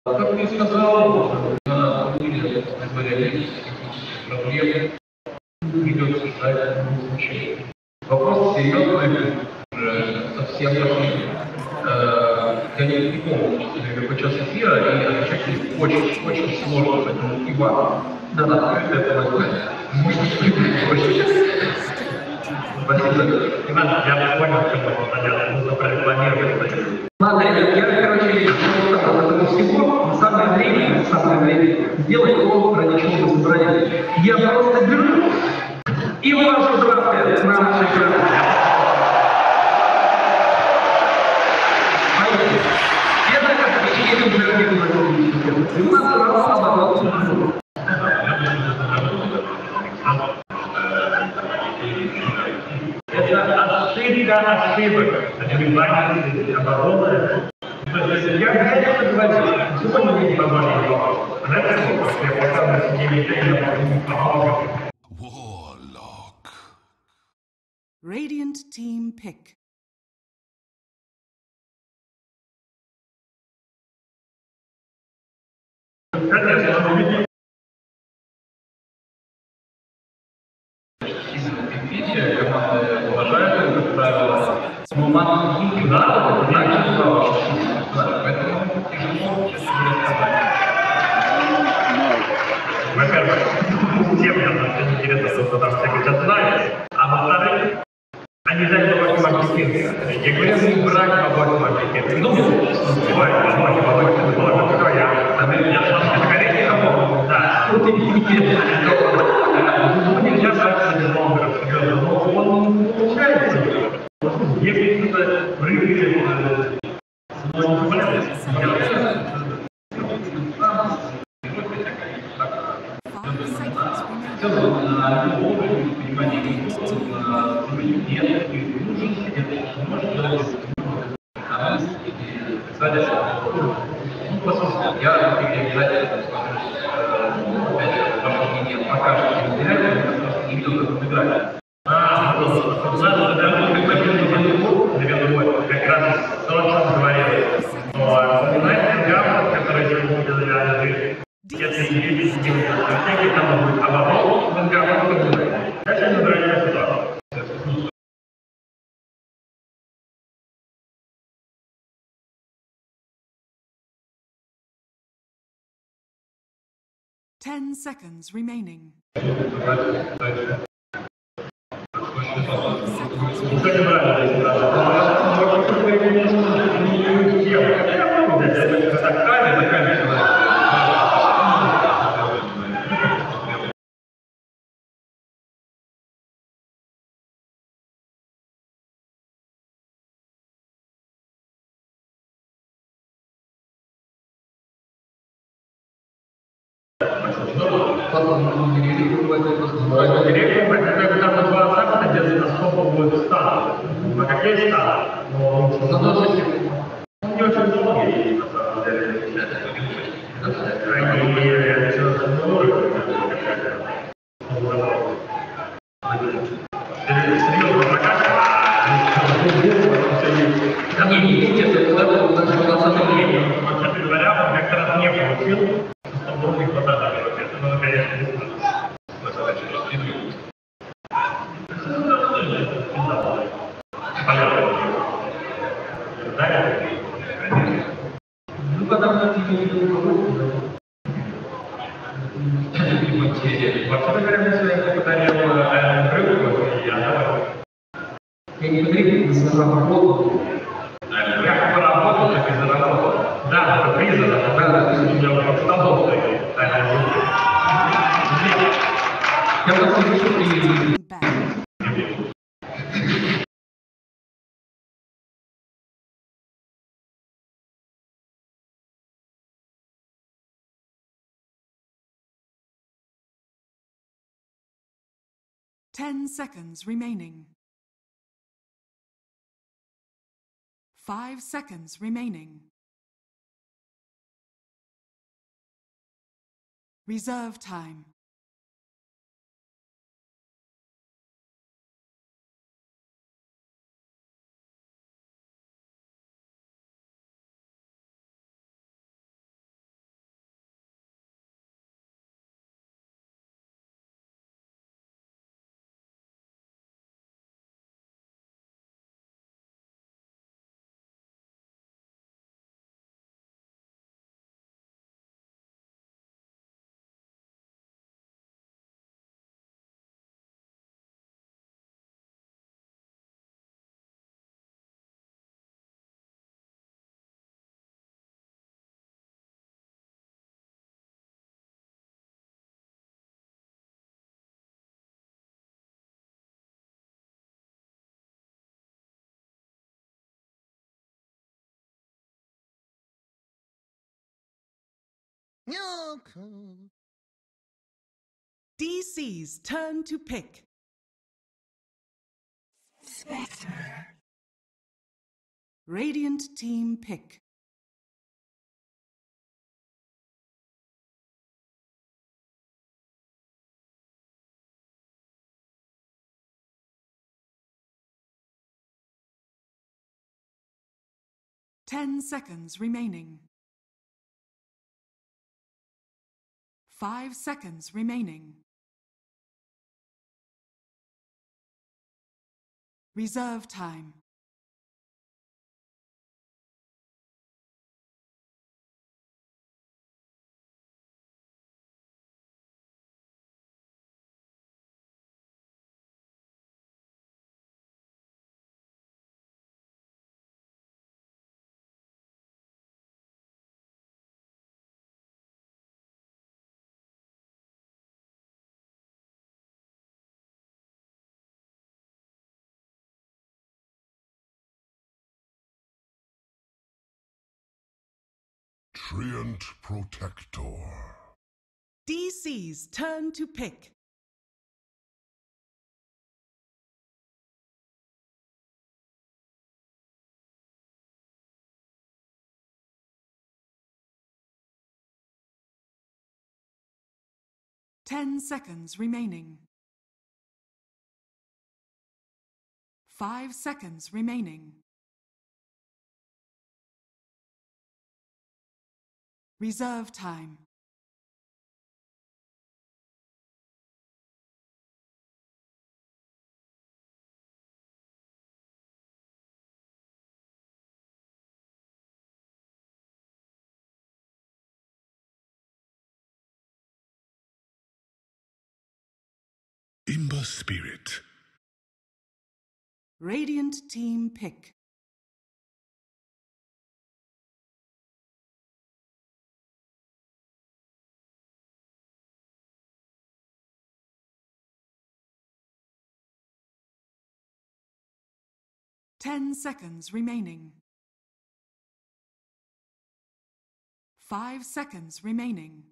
Как ты сказал, были проблемы, придется ждать случая. Вопрос серьезный, совсем пошли. Я не помню, какой час эфира, и отвечать очень сложно, поэтому Иван, да, это возьмет. Спасибо. Иван, я понял, что нужно прорекламировать. Ладно, ребят, я, короче, этого всего, на самое время сделать то, ради чего мы собрались. Я просто беру и вывожу драфты на наши экраны. Это как впечатление уже у нас работа. Это ошибок, внимание, обороны. Я не говорю, сегодня мы не помогли. Radiant team pick. Видите, команда уважает это правило, но нам не надо, значит, поэтому тяжело рассказать. Во-первых, всем нам интересно, что там все хотят знать, а во-вторых, они дали побольше маркетинга. Я говорю, не брать побольше маркетинга. Ну, бывает, побольше, кто я? Я шла на коллеги, да, тут и нельзя брать блогеров, но он не получается. Если кто-то прыгает, но не получается. Я обязательно ваше мнение пока что не разделяю, потому что не видел, как он играет. Как раз то, о чем говорили. Но знаете, грамота, которая сегодня делали жизнь, если не видите стратегии, там будет оборот, он грамотно будет. Это не нравится ситуация. 10 seconds remaining. Ten seconds remaining. 5 seconds remaining. Reserve time. welcome. DC's turn to pick. Spectre. Radiant team pick. Ten seconds remaining. 5 seconds remaining. Reserve time. Treant Protector. DC's turn to pick. Ten seconds remaining. 5 seconds remaining. Reserve time. Imba Spirit. Radiant team pick. Ten seconds remaining. 5 seconds remaining.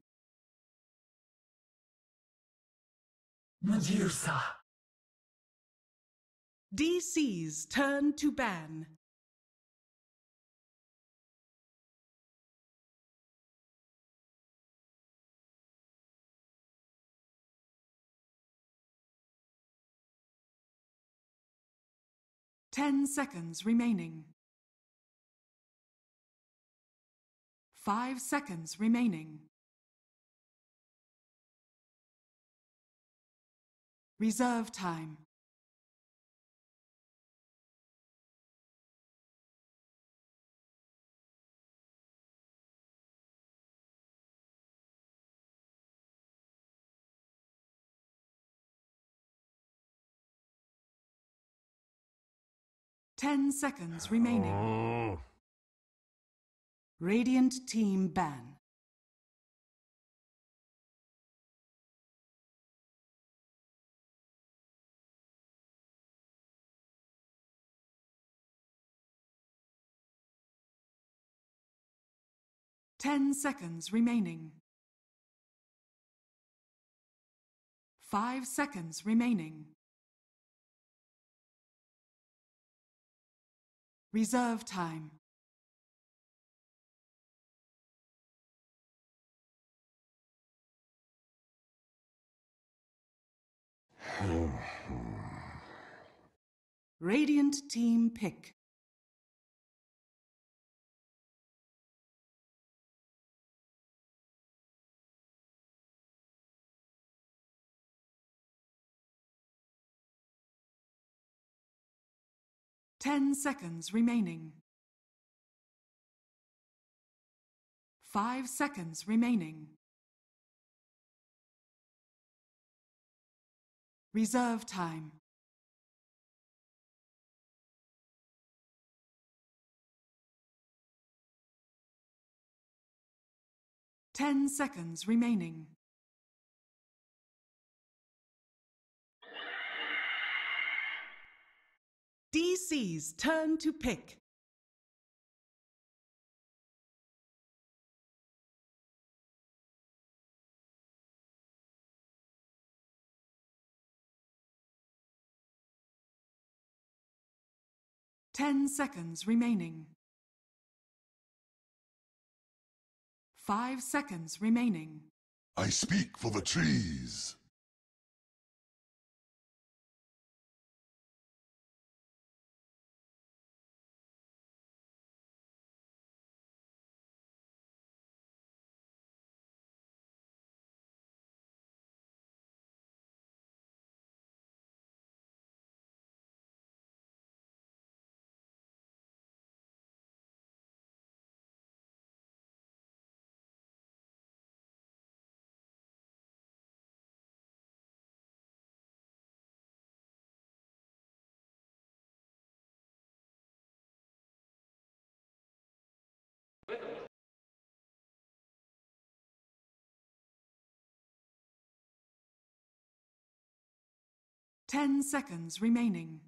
Medusa. DC's turn to ban. Ten seconds remaining. 5 seconds remaining. Reserve time. Ten seconds remaining. Radiant team ban. Ten seconds remaining. 5 seconds remaining. Reserve time. Radiant team pick. Ten seconds remaining. 5 seconds remaining. Reserve time. Ten seconds remaining. DC's turn to pick. 10 seconds remaining. 5 seconds remaining. I speak for the trees. Ten seconds remaining.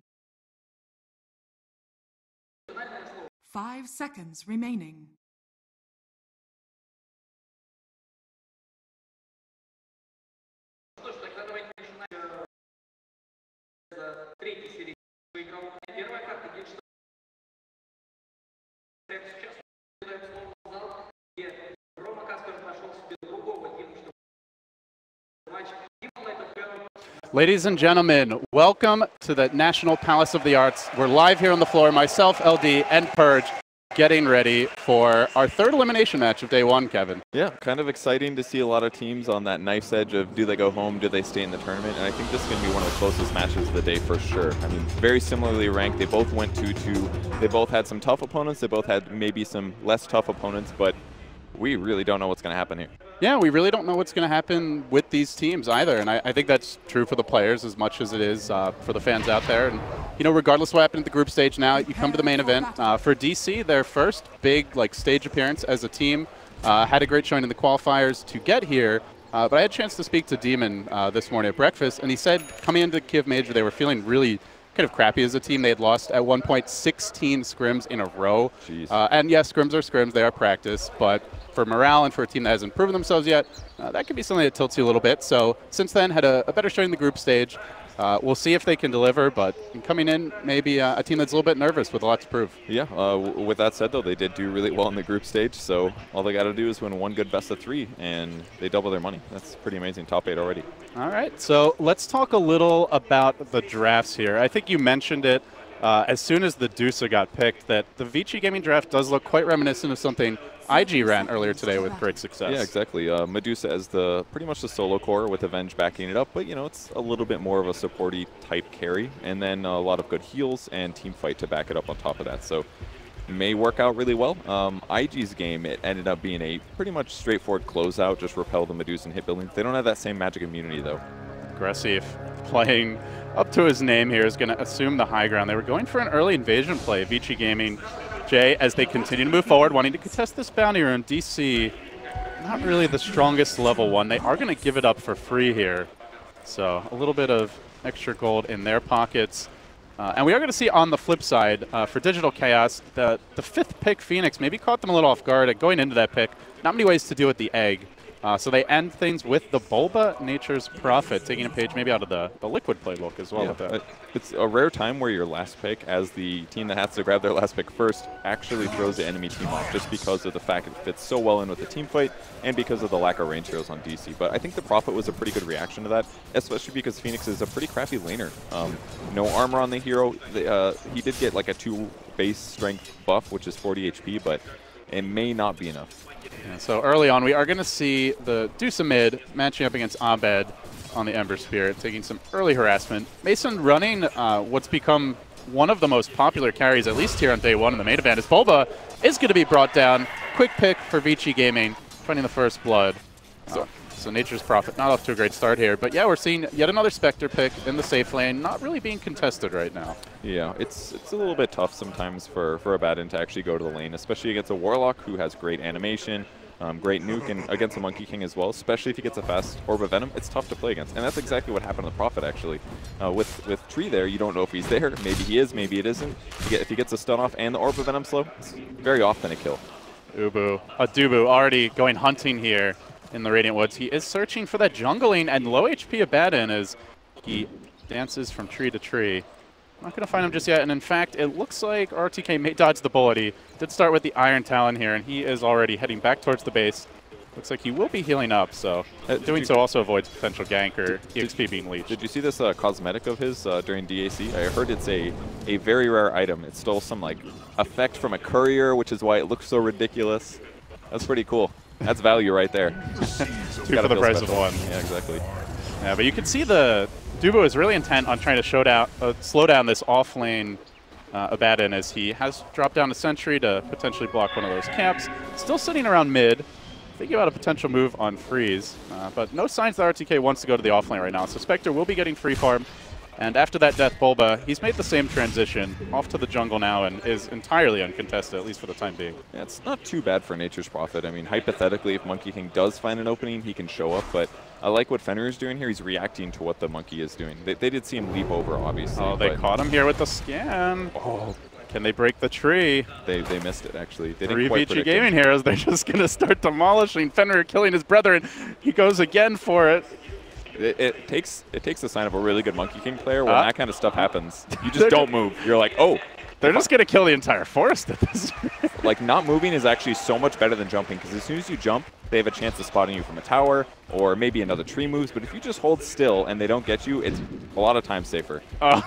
5 seconds remaining. Третий серии выиграл. Первая карта Генштаб. Сейчас даем слово в зал, где Рома Каспер нашел себе другого Диму, чтобы матч. Дима на этот первый. Ladies and gentlemen, welcome to the National Palace of the Arts. We're live here on the floor, myself, LD, and Purge, getting ready for our third elimination match of day one, Kevin. Yeah, kind of exciting to see a lot of teams on that knife's edge of do they go home, do they stay in the tournament, and I think this is going to be one of the closest matches of the day for sure. I mean, very similarly ranked. They both went 2-2. They both had some tough opponents. They both had maybe some less tough opponents, but we really don't know what's going to happen here. Yeah, we really don't know what's going to happen with these teams either, and I think that's true for the players as much as it is for the fans out there. And you know, regardless of what happened at the group stage, now you come to the main event. For DC, their first big stage appearance as a team, had a great showing in the qualifiers to get here. But I had a chance to speak to Demon this morning at breakfast, and he said coming into Kiev Major, they were feeling really kind of crappy as a team. They had lost at one point 16 scrims in a row. And yes, scrims are scrims, they are practice, but for morale and for a team that hasn't proven themselves yet, that could be something that tilts you a little bit. So since then, had a better showing in the group stage. We'll see if they can deliver, but coming in, maybe a team that's a little bit nervous with a lot to prove. Yeah, with that said, though, they did do really well in the group stage, so all they got to do is win one good best of 3, and they double their money. That's pretty amazing. Top 8 already. All right, so let's talk a little about the drafts here. I think you mentioned it as soon as the Deuce got picked, that the Vici Gaming draft does look quite reminiscent of something IG ran earlier today with great success. Yeah, exactly. Medusa as pretty much the solo core with Avenge backing it up, but you know, it's a little bit more of a supporty type carry, and then a lot of good heals and team fight to back it up on top of that. So may work out really well. IG's game, it ended up being a pretty much straightforward closeout, just repel the Medusa and hit buildings. They don't have that same magic immunity though. Aggressive, playing up to his name here, is going to assume the high ground. They were going for an early invasion play, Vici Gaming, Jay, as they continue to move forward, wanting to contest this bounty rune. DC, not really the strongest level 1. They are going to give it up for free here. So a little bit of extra gold in their pockets. And we are going to see on the flip side, for Digital Chaos, the 5th pick, Phoenix, maybe caught them a little off guard going into that pick. Not many ways to deal with the egg. So they end things with the Bulba, Nature's Prophet, taking a page maybe out of the Liquid playbook as well. Yeah, with that. It's a rare time where your last pick, as the team that has to grab their last pick first, actually throws the enemy team off, just because of the fact it fits so well in with the team fight and because of the lack of range heroes on DC. But I think the Prophet was a pretty good reaction to that, especially because Phoenix is a pretty crappy laner. No armor on the hero. He did get like a 2 base strength buff, which is 40 HP, but it may not be enough. Yeah, so early on, we are going to see the Deuce mid matching up against Abed on the Ember Spirit, taking some early harassment. Mason running what's become one of the most popular carries, at least here on day one in the main event, is Bulba is going to be brought down. Quick pick for Vici Gaming, finding the first blood. So Nature's Prophet not off to a great start here. But yeah, we're seeing yet another Spectre pick in the safe lane, not really being contested right now. Yeah, it's a little bit tough sometimes for Abaddon to actually go to the lane, especially against a Warlock who has great animation, great nuke, and against a Monkey King as well, especially if he gets a fast Orb of Venom. It's tough to play against, and that's exactly what happened to the Prophet, actually. With Tree there, you don't know if he's there. Maybe he is, maybe it isn't. If he gets a stun off and the Orb of Venom slow, it's very often a kill. Dubu already going hunting here in the Radiant Woods. He is searching for that jungling, and low HP Abaddon as he dances from tree to tree. Not going to find him just yet, and in fact, it looks like RTK may dodge the bullet. He did start with the Iron Talon here, and he is already heading back towards the base. Looks like he will be healing up, so doing so also avoids potential gank or EXP being leached. Did you see this cosmetic of his during DAC? I heard it's a very rare item. It stole some like effect from a courier, which is why it looks so ridiculous. That's pretty cool. That's value right there. Two for the price of one. Yeah, exactly. Yeah, but you can see the Dubo is really intent on trying to slow down this off-lane Abaddon as he has dropped down a sentry to potentially block one of those camps. Still sitting around mid, thinking about a potential move on Freeze, but no signs that RTK wants to go to the offlane right now. So Spectre will be getting free farm, and after that Death Bulba, he's made the same transition off to the jungle now and is entirely uncontested, at least for the time being. Yeah, it's not too bad for Nature's Prophet. I mean, hypothetically, if Monkey King does find an opening, he can show up, but I like what Fenrir is doing here. He's reacting to what the Monkey is doing. They did see him leap over, obviously. Oh, they caught him here with the scan. Oh, can they break the tree? They missed it, actually. They Three didn't quite VG predict Gaming heroes, they're just going to start demolishing. Fenrir killing his brother, and he goes again for it. It takes the sign of a really good Monkey King player when that kind of stuff happens. You just don't move. You're like, oh. They're just going to kill the entire forest at this point. Like, not moving is actually so much better than jumping, because as soon as you jump, they have a chance of spotting you from a tower, or maybe another tree moves. But if you just hold still and they don't get you, it's a lot of times safer. Oh,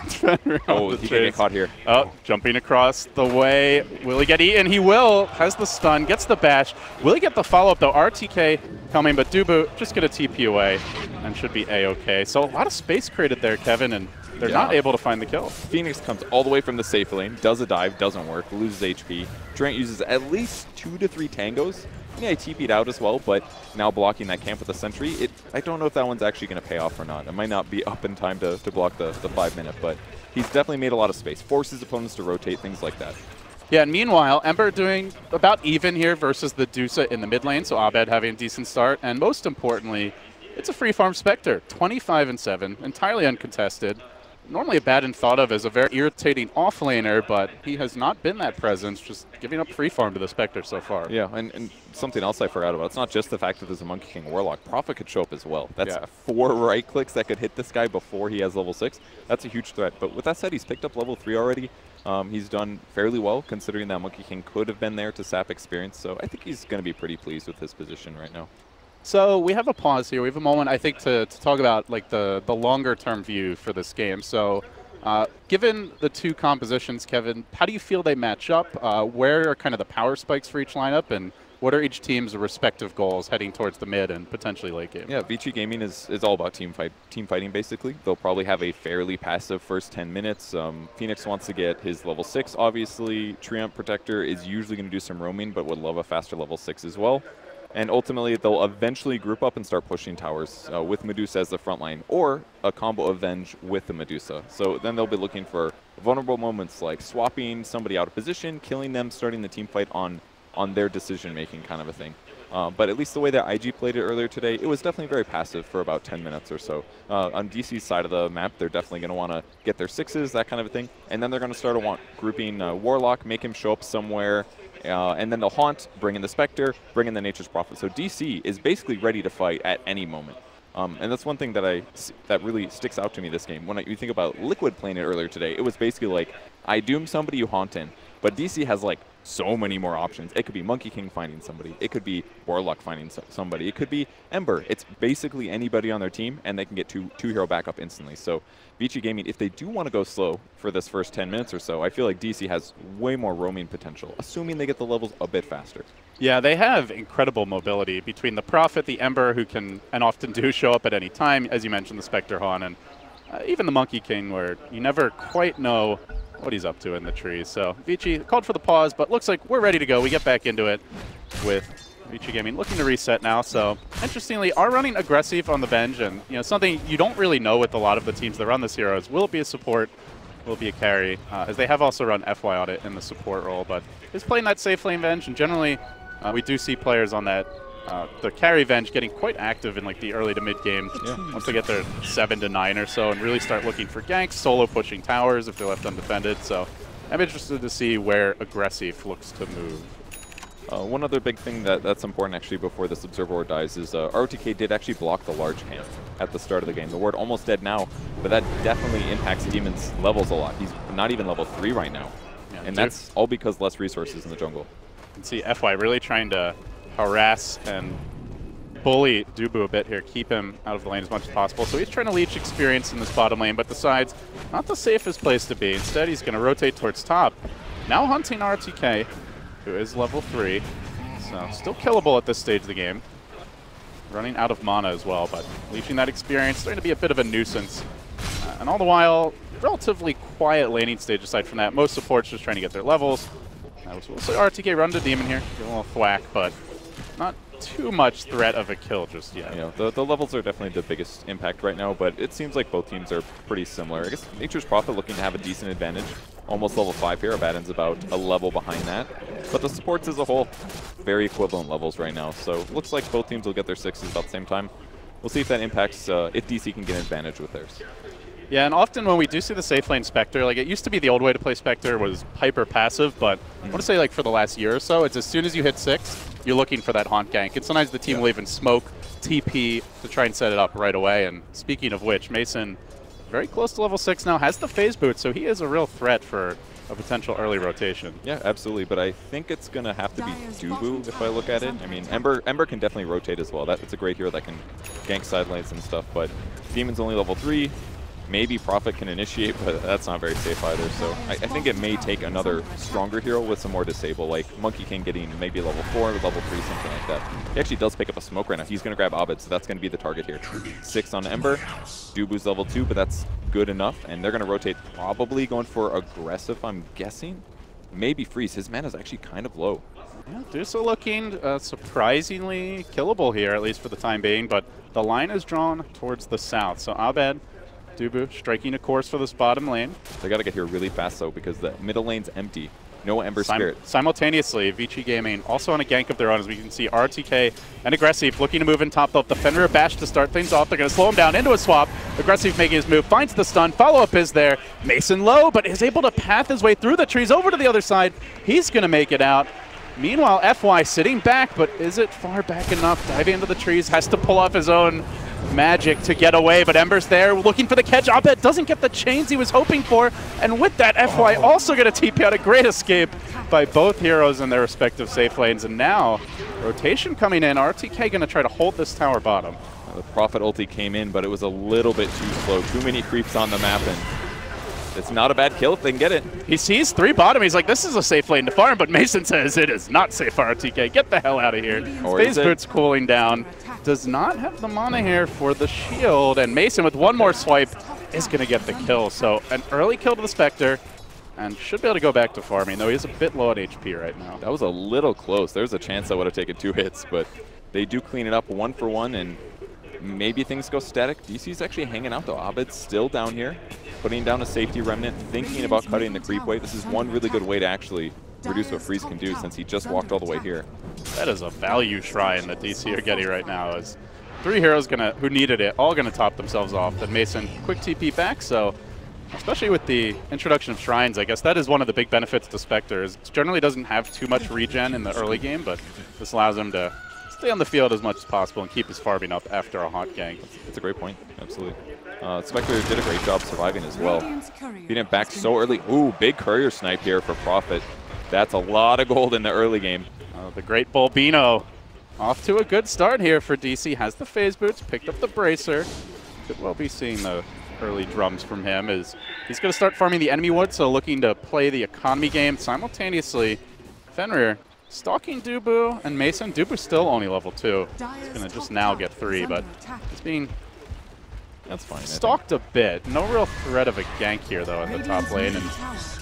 he can get caught here. Oh, jumping across the way. Will he get eaten? He will. Has the stun, gets the bash. Will he get the follow-up, though? RTK coming, but Dubu just going to TP away and should be A-okay. So a lot of space created there, Kevin, and they're not able to find the kill. Phoenix comes all the way from the safe lane, does a dive, doesn't work, loses HP. Durant uses at least 2 to 3 tangos. Yeah, he TP'd out as well, but now blocking that camp with a sentry, I don't know if that one's actually going to pay off or not. It might not be up in time to block the 5-minute, but he's definitely made a lot of space. Forces opponents to rotate, things like that. Yeah, and meanwhile, Ember doing about even here versus the Dusa in the mid lane, so Abed having a decent start, and most importantly, it's a free farm Spectre, 25-7, entirely uncontested. Normally Abaddon thought of as a very irritating offlaner, but he has not been that presence, just giving up free farm to the Spectre so far. Yeah, and something else I forgot about, it's not just the fact that there's a Monkey King Warlock. Prophet could show up as well. That's 4 right clicks that could hit this guy before he has level 6. That's a huge threat. But with that said, he's picked up level 3 already. He's done fairly well, considering that Monkey King could have been there to sap experience. So I think he's going to be pretty pleased with his position right now. So we have a pause here. We have a moment, I think, to talk about like the longer-term view for this game. So given the two compositions, Kevin, how do you feel they match up? Where are kind of the power spikes for each lineup, and what are each team's respective goals heading towards the mid and potentially late game? Yeah, Vici Gaming is all about team fighting, basically. They'll probably have a fairly passive first 10 minutes. Phoenix wants to get his level 6, obviously. Treant Protector is usually going to do some roaming, but would love a faster level 6 as well. And ultimately, they'll eventually group up and start pushing towers with Medusa as the front line, or a combo of Venge with the Medusa. So then they'll be looking for vulnerable moments like swapping somebody out of position, killing them, starting the team fight on their decision-making kind of a thing. But at least the way that IG played it earlier today, it was definitely very passive for about 10 minutes or so. On DC's side of the map, they're definitely going to want to get their 6s, that kind of a thing. And then they're going to start grouping Warlock, make him show up somewhere, and then they'll Haunt, bring in the Spectre, bring in the Nature's Prophet. So DC is basically ready to fight at any moment. And that's one thing that really sticks out to me this game. When you think about Liquid playing it earlier today, it was basically like, I doom somebody, you Haunt in. But DC has like so many more options. It could be Monkey King finding somebody. It could be Warlock finding somebody. It could be Ember. It's basically anybody on their team, and they can get two hero backup instantly. So Vici Gaming, if they do want to go slow for this first 10 minutes or so, I feel like DC has way more roaming potential, assuming they get the levels a bit faster. Yeah, they have incredible mobility between the Prophet, the Ember, who can and often do show up at any time, as you mentioned, the Spectre Haunt, and even the Monkey King, where you never quite know what he's up to in the trees. So Vici called for the pause, but looks like we're ready to go. We get back into it with Vici Gaming looking to reset now. So interestingly, are running aggressive on the bench, and something you don't really know with a lot of the teams that run this hero is, will it be a support, will it be a carry, as they have also run FY Audit in the support role, but is playing that safe lane Venge, and generally we do see players on that the carry Venge getting quite active in like the early to mid game. Once they get their 7 to 9 or so and really start looking for ganks, solo pushing towers if they're left undefended. So I'm interested to see where aggressive looks to move. One other big thing that's important actually before this Observer Ward dies is ROTK did actually block the large camp at the start of the game. The Ward almost dead now, but that definitely impacts Demon's levels a lot. He's not even level 3 right now. Yeah, and that's all because less resources in the jungle. You can see FY really trying to harass and bully Dubu a bit here, keep him out of the lane as much as possible. So he's trying to leech experience in this bottom lane, but decides not the safest place to be. Instead, he's going to rotate towards top. Now hunting RTK, who is level 3. So still killable at this stage of the game. Running out of mana as well, but leeching that experience, starting to be a bit of a nuisance. And all the while, relatively quiet laning stage aside from that. Most supports just trying to get their levels. We'll say RTK run to Demon here, get a little thwack, but not too much threat of a kill just yet. Yeah, the levels are definitely the biggest impact right now, but it seems like both teams are pretty similar. I guess Nature's Prophet looking to have a decent advantage. Almost level 5 here. Abaddon's about a level behind that. But the supports as a whole, very equivalent levels right now. So looks like both teams will get their 6s about the same time. We'll see if that impacts if DC can get an advantage with theirs. Yeah, and often when we do see the safe lane Spectre, like it used to be the old way to play Spectre was Piper passive, but I want to say like for the last year or so, it's as soon as you hit 6, you're looking for that haunt gank. And sometimes the team will even smoke TP to try and set it up right away. And speaking of which, Mason, very close to level 6 now, has the phase boot, so he is a real threat for a potential early rotation. Yeah, absolutely, but I think it's going to have to be Dubu if I look at it. I mean, Ember can definitely rotate as well. It's a great hero that can gank side lanes and stuff, but Demon's only level 3. Maybe Prophet can initiate, but that's not very safe either. So I think it may take another stronger hero with some more disable, like Monkey King getting maybe level 4, level 3, something like that. He actually does pick up a smoke right now. He's going to grab Abed, so that's going to be the target here. 6 on Ember. Dubu's level 2, but that's good enough. And they're going to rotate, probably going for aggressive, I'm guessing. Maybe Freeze. His mana's actually kind of low. Yeah, Dusa looking surprisingly killable here, at least for the time being, but the line is drawn towards the south. So Abed, Dubu striking a course for this bottom lane. They got to get here really fast, though, because the middle lane's empty. No Ember Spirit. Simultaneously, Vici Gaming also on a gank of their own, as we can see RTK and Aggressive looking to move in top left. The Fenrir bash to start things off. They're going to slow him down into a swap. Aggressive making his move, finds the stun. Follow-up is there. Mason low, but is able to path his way through the trees over to the other side. He's going to make it out. Meanwhile, FY sitting back, but is it far back enough? Diving into the trees, has to pull off his own magic to get away, but Ember's there looking for the catch. Abed doesn't get the chains he was hoping for, and with that, FY also going to TP out. A great escape by both heroes in their respective safe lanes, and now rotation coming in. RTK going to try to hold this tower bottom. The Prophet ulti came in, but it was a little bit too slow. Too many creeps on the map, and it's not a bad kill if they can get it. He sees 3 bottom. He's like, this is a safe lane to farm, but Mason says it is not safe for RTK. Get the hell out of here. Phase Boot's cooling down. Does not have the mana here for the shield, and Mason with one more swipe is going to get the kill. So an early kill to the Spectre, and should be able to go back to farming, though he is a bit low on HP right now. That was a little close. There's a chance I would have taken 2 hits, but they do clean it up 1 for 1, and maybe things go static. DC's actually hanging out, though. Abed's still down here, putting down a safety remnant, thinking about cutting the creep wave. This is one really good way to actually reduce what Freeze can do, since he just walked all the way here. That is a value shrine that DC are getting right now. As 3 heroes who needed it, all gonna top themselves off. Then Mason, quick TP back, so especially with the introduction of shrines, I guess that is one of the big benefits to Spectre. Is it generally doesn't have too much regen in the early game, but this allows him to stay on the field as much as possible and keep his farming up after a haunt gank. That's a great point, absolutely. Spectre did a great job surviving as well. Beating it back so early. Ooh, big courier snipe here for Prophet. That's a lot of gold in the early game. The great Bulbino off to a good start here for DC. Has the phase boots, picked up the bracer. Could well be seeing the early drums from him. As he's going to start farming the enemy wood, so looking to play the economy game simultaneously. Fenrir stalking Dubu and Mason. Dubu's still only level 2. He's going to just now get 3, but it's being stalked a bit. No real threat of a gank here, though, in the top lane. And,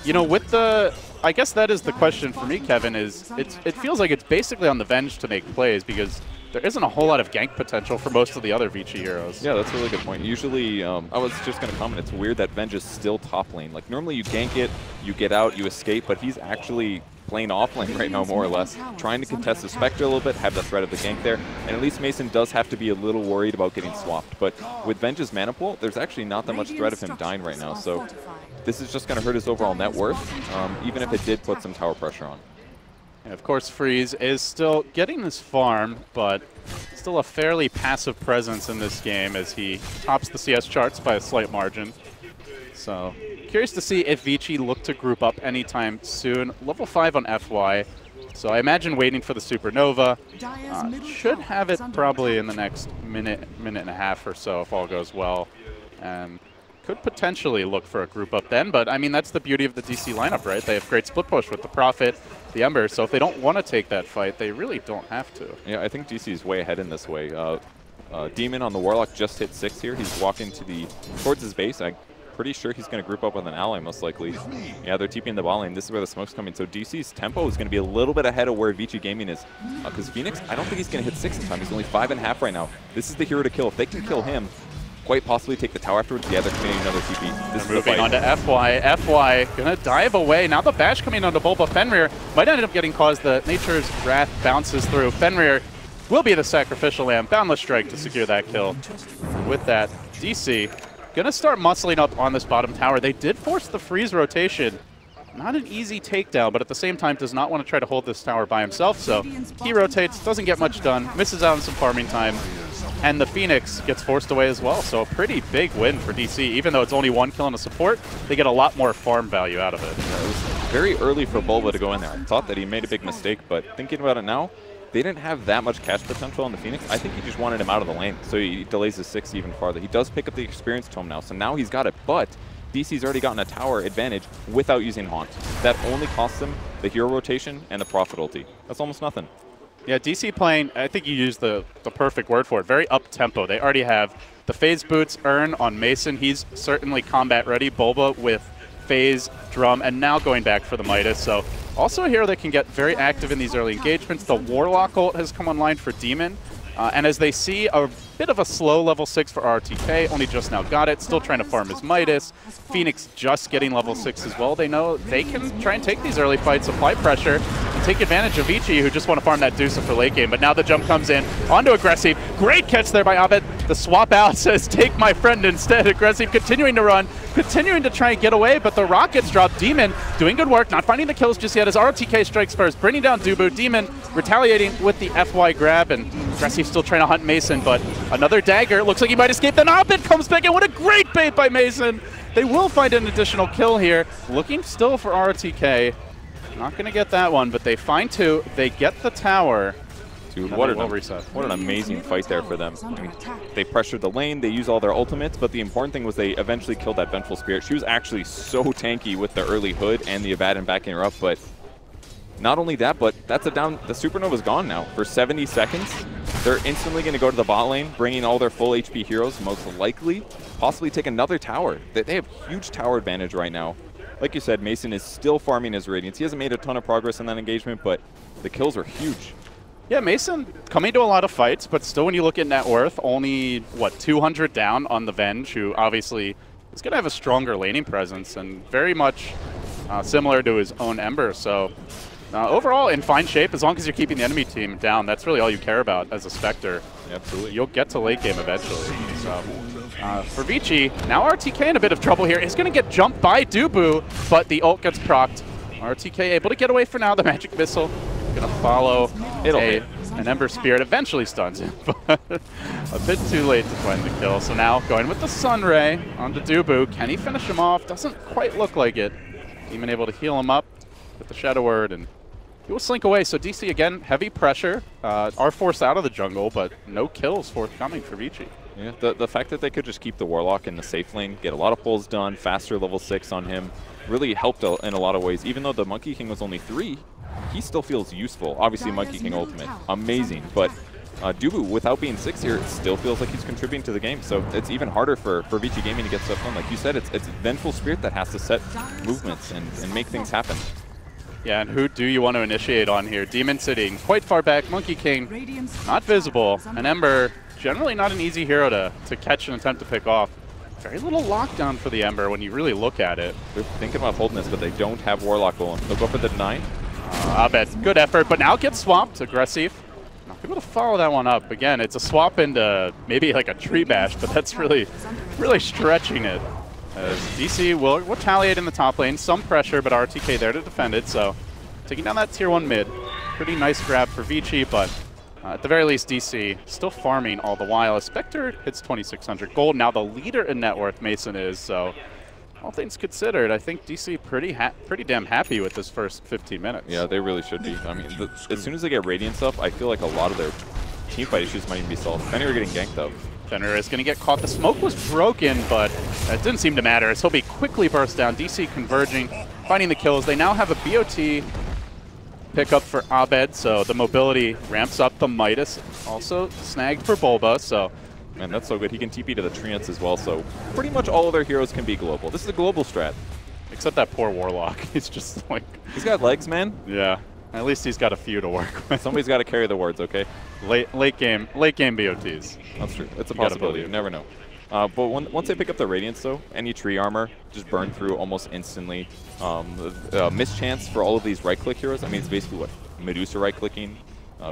you know, with the... I guess that is the question for me, Kevin, is it feels like it's basically on the Venge to make plays, because there isn't a whole lot of gank potential for most of the other Vici heroes. Yeah, that's a really good point. Usually, I was just going to comment, it's weird that Venge is still top lane. Like, normally you gank it, you get out, you escape, but he's actually playing off lane right now, more or less. Trying to contest the Spectre a little bit, have the threat of the gank there, and at least Mason does have to be a little worried about getting swapped. But with Venge's mana pool, there's actually not that much threat of him dying right now, so this is just going to hurt his overall net worth, even if it did put some tower pressure on. And of course, Freeze is still getting his farm, but still a fairly passive presence in this game as he tops the CS charts by a slight margin. So curious to see if Vici look to group up anytime soon. Level 5 on FY. So I imagine waiting for the Supernova. Should have it probably in the next minute and a half or so if all goes well. And could potentially look for a group up then, but I mean, that's the beauty of the DC lineup, right? They have great split push with the Prophet, the Ember, so if they don't want to take that fight, they really don't have to. Yeah, I think DC is way ahead in this way. Demon on the Warlock just hit 6 here. He's walking towards his base. I'm pretty sure he's going to group up with an ally, most likely. Yeah, they're TPing the ball lane. This is where the smoke's coming, so DC's tempo is going to be a little bit ahead of where Vici Gaming is. Because Phoenix, I don't think he's going to hit 6 in time. He's only 5.5 right now. This is the hero to kill. If they can kill him, quite possibly take the tower afterwards. Yeah, they're committing another TP. This is moving on to FY. FY gonna dive away. Now the bash coming onto Bulba. Fenrir might end up getting caused. The Nature's Wrath bounces through. Fenrir will be the sacrificial lamb. Boundless Strike to secure that kill. With that, DC gonna start muscling up on this bottom tower. They did force the freeze rotation. Not an easy takedown, but at the same time does not want to try to hold this tower by himself. So he rotates, doesn't get much done, misses out on some farming time. And the Phoenix gets forced away as well, so a pretty big win for DC. Even though it's only 1 kill in a support, they get a lot more farm value out of it. Yeah, it was very early for Bulba to go in there. I thought that he made a big mistake, but thinking about it now, they didn't have that much cash potential on the Phoenix. I think he just wanted him out of the lane, so he delays his 6 even farther. He does pick up the experience tome now, so now he's got it, but DC's already gotten a tower advantage without using Haunt. That only costs them the hero rotation and the Prophet ulti. That's almost nothing. Yeah, DC playing, I think you used the perfect word for it, very up-tempo. They already have the phase boots earn on Mason. He's certainly combat ready. Bulba with phase, drum, and now going back for the Midas. So also a hero that can get very active in these early engagements. The Warlock ult has come online for Demon. And as they see a bit of a slow level 6 for RTK, only just now got it, still trying to farm his Midas. Phoenix just getting level 6 as well. They know they can try and take these early fights, apply pressure, and take advantage of Vici, who just want to farm that Deucer for late game. But now the jump comes in onto Aggressive. Great catch there by Abed. The swap out says, take my friend instead. Aggressive continuing to run, continuing to try and get away, but the rockets drop. Demon doing good work, not finding the kills just yet as RTK strikes first, bringing down Dubu. Demon retaliating with the FY grab, and Aggressive still trying to hunt Mason, but another dagger. Looks like he might escape. Then Abed comes back in. What a great bait by Mason. They will find an additional kill here. Looking still for RTK. Not going to get that one, but they find 2. They get the tower. Dude, what an amazing fight there for them. I mean, they pressured the lane, they used all their ultimates, but the important thing was they eventually killed that Vengeful Spirit. She was actually so tanky with the early hood and the Abaddon backing her up, but not only that, but that's a down. The Supernova's gone now for 70 seconds. They're instantly going to go to the bot lane, bringing all their full HP heroes, most likely, possibly take another tower. They have huge tower advantage right now. Like you said, Mason is still farming his Radiance. He hasn't made a ton of progress in that engagement, but the kills are huge. Yeah, Mason coming to a lot of fights, but still when you look at net worth, only, what, 200 down on the Venge, who obviously is going to have a stronger laning presence and very much similar to his own Ember. So overall, in fine shape, as long as you're keeping the enemy team down, that's really all you care about as a Spectre. Absolutely. You'll get to late game eventually. So for Vici, now RTK in a bit of trouble here. He's going to get jumped by Dubu, but the ult gets procced. RTK able to get away for now. The Magic Missile going to follow an Ember Spirit. Eventually stuns him, but a bit too late to find the kill. So now going with the Sun Ray onto Dubu. Can he finish him off? Doesn't quite look like it. Demon able to heal him up with the Shadow Word, and he will slink away. So DC, again, heavy pressure. Are forced out of the jungle, but no kills forthcoming for Vici. Yeah, the fact that they could just keep the Warlock in the safe lane, get a lot of pulls done, faster level 6 on him, really helped in a lot of ways. Even though the Monkey King was only 3, he still feels useful. Obviously, Monkey King Ultimate, amazing. But Dubu, without being 6 here, it still feels like he's contributing to the game. So it's even harder for Vici Gaming to get stuff done. Like you said, it's Vengeful Spirit that has to set movements and make things happen. Yeah, and who do you want to initiate on here? Demon sitting quite far back. Monkey King not visible. And Ember, generally not an easy hero to catch and attempt to pick off. Very little lockdown for the Ember when you really look at it. They're thinking about holding this, but they don't have Warlock going. They'll go for the deny. Abed, good effort, but now gets swapped. Aggressive. Not able to follow that one up. Again, it's a swap into maybe like a tree bash, but that's really stretching it. As DC will retaliate in the top lane. Some pressure, but RTK there to defend it. So taking down that tier 1 mid. Pretty nice grab for Vici, but at the very least, DC still farming all the while. As Spectre hits 2,600 gold. Now the leader in net worth, Mason is, so all things considered, I think DC pretty damn happy with this first 15 minutes. Yeah, they really should be. I mean, as soon as they get Radiance up, I feel like a lot of their team fight issues might even be solved. Fenrir getting ganked up. Fenrir is going to get caught. The smoke was broken, but it didn't seem to matter as he'll be quickly burst down. DC converging, finding the kills. They now have a BOT pickup for Abed, so the mobility ramps up. The Midas also snagged for Bulba, so man, that's so good. He can TP to the Treants as well, so pretty much all of their heroes can be global. This is a global strat. Except that poor Warlock. He's just like... He's got legs, man. Yeah. At least he's got a few to work with. Somebody's got to carry the wards, okay? Late game BOTs. That's true. It's a possibility. You never know. But once they pick up the Radiance, though, any tree armor just burn through almost instantly. Mischance for all of these right-click heroes. I mean, it's basically what? Medusa right-clicking,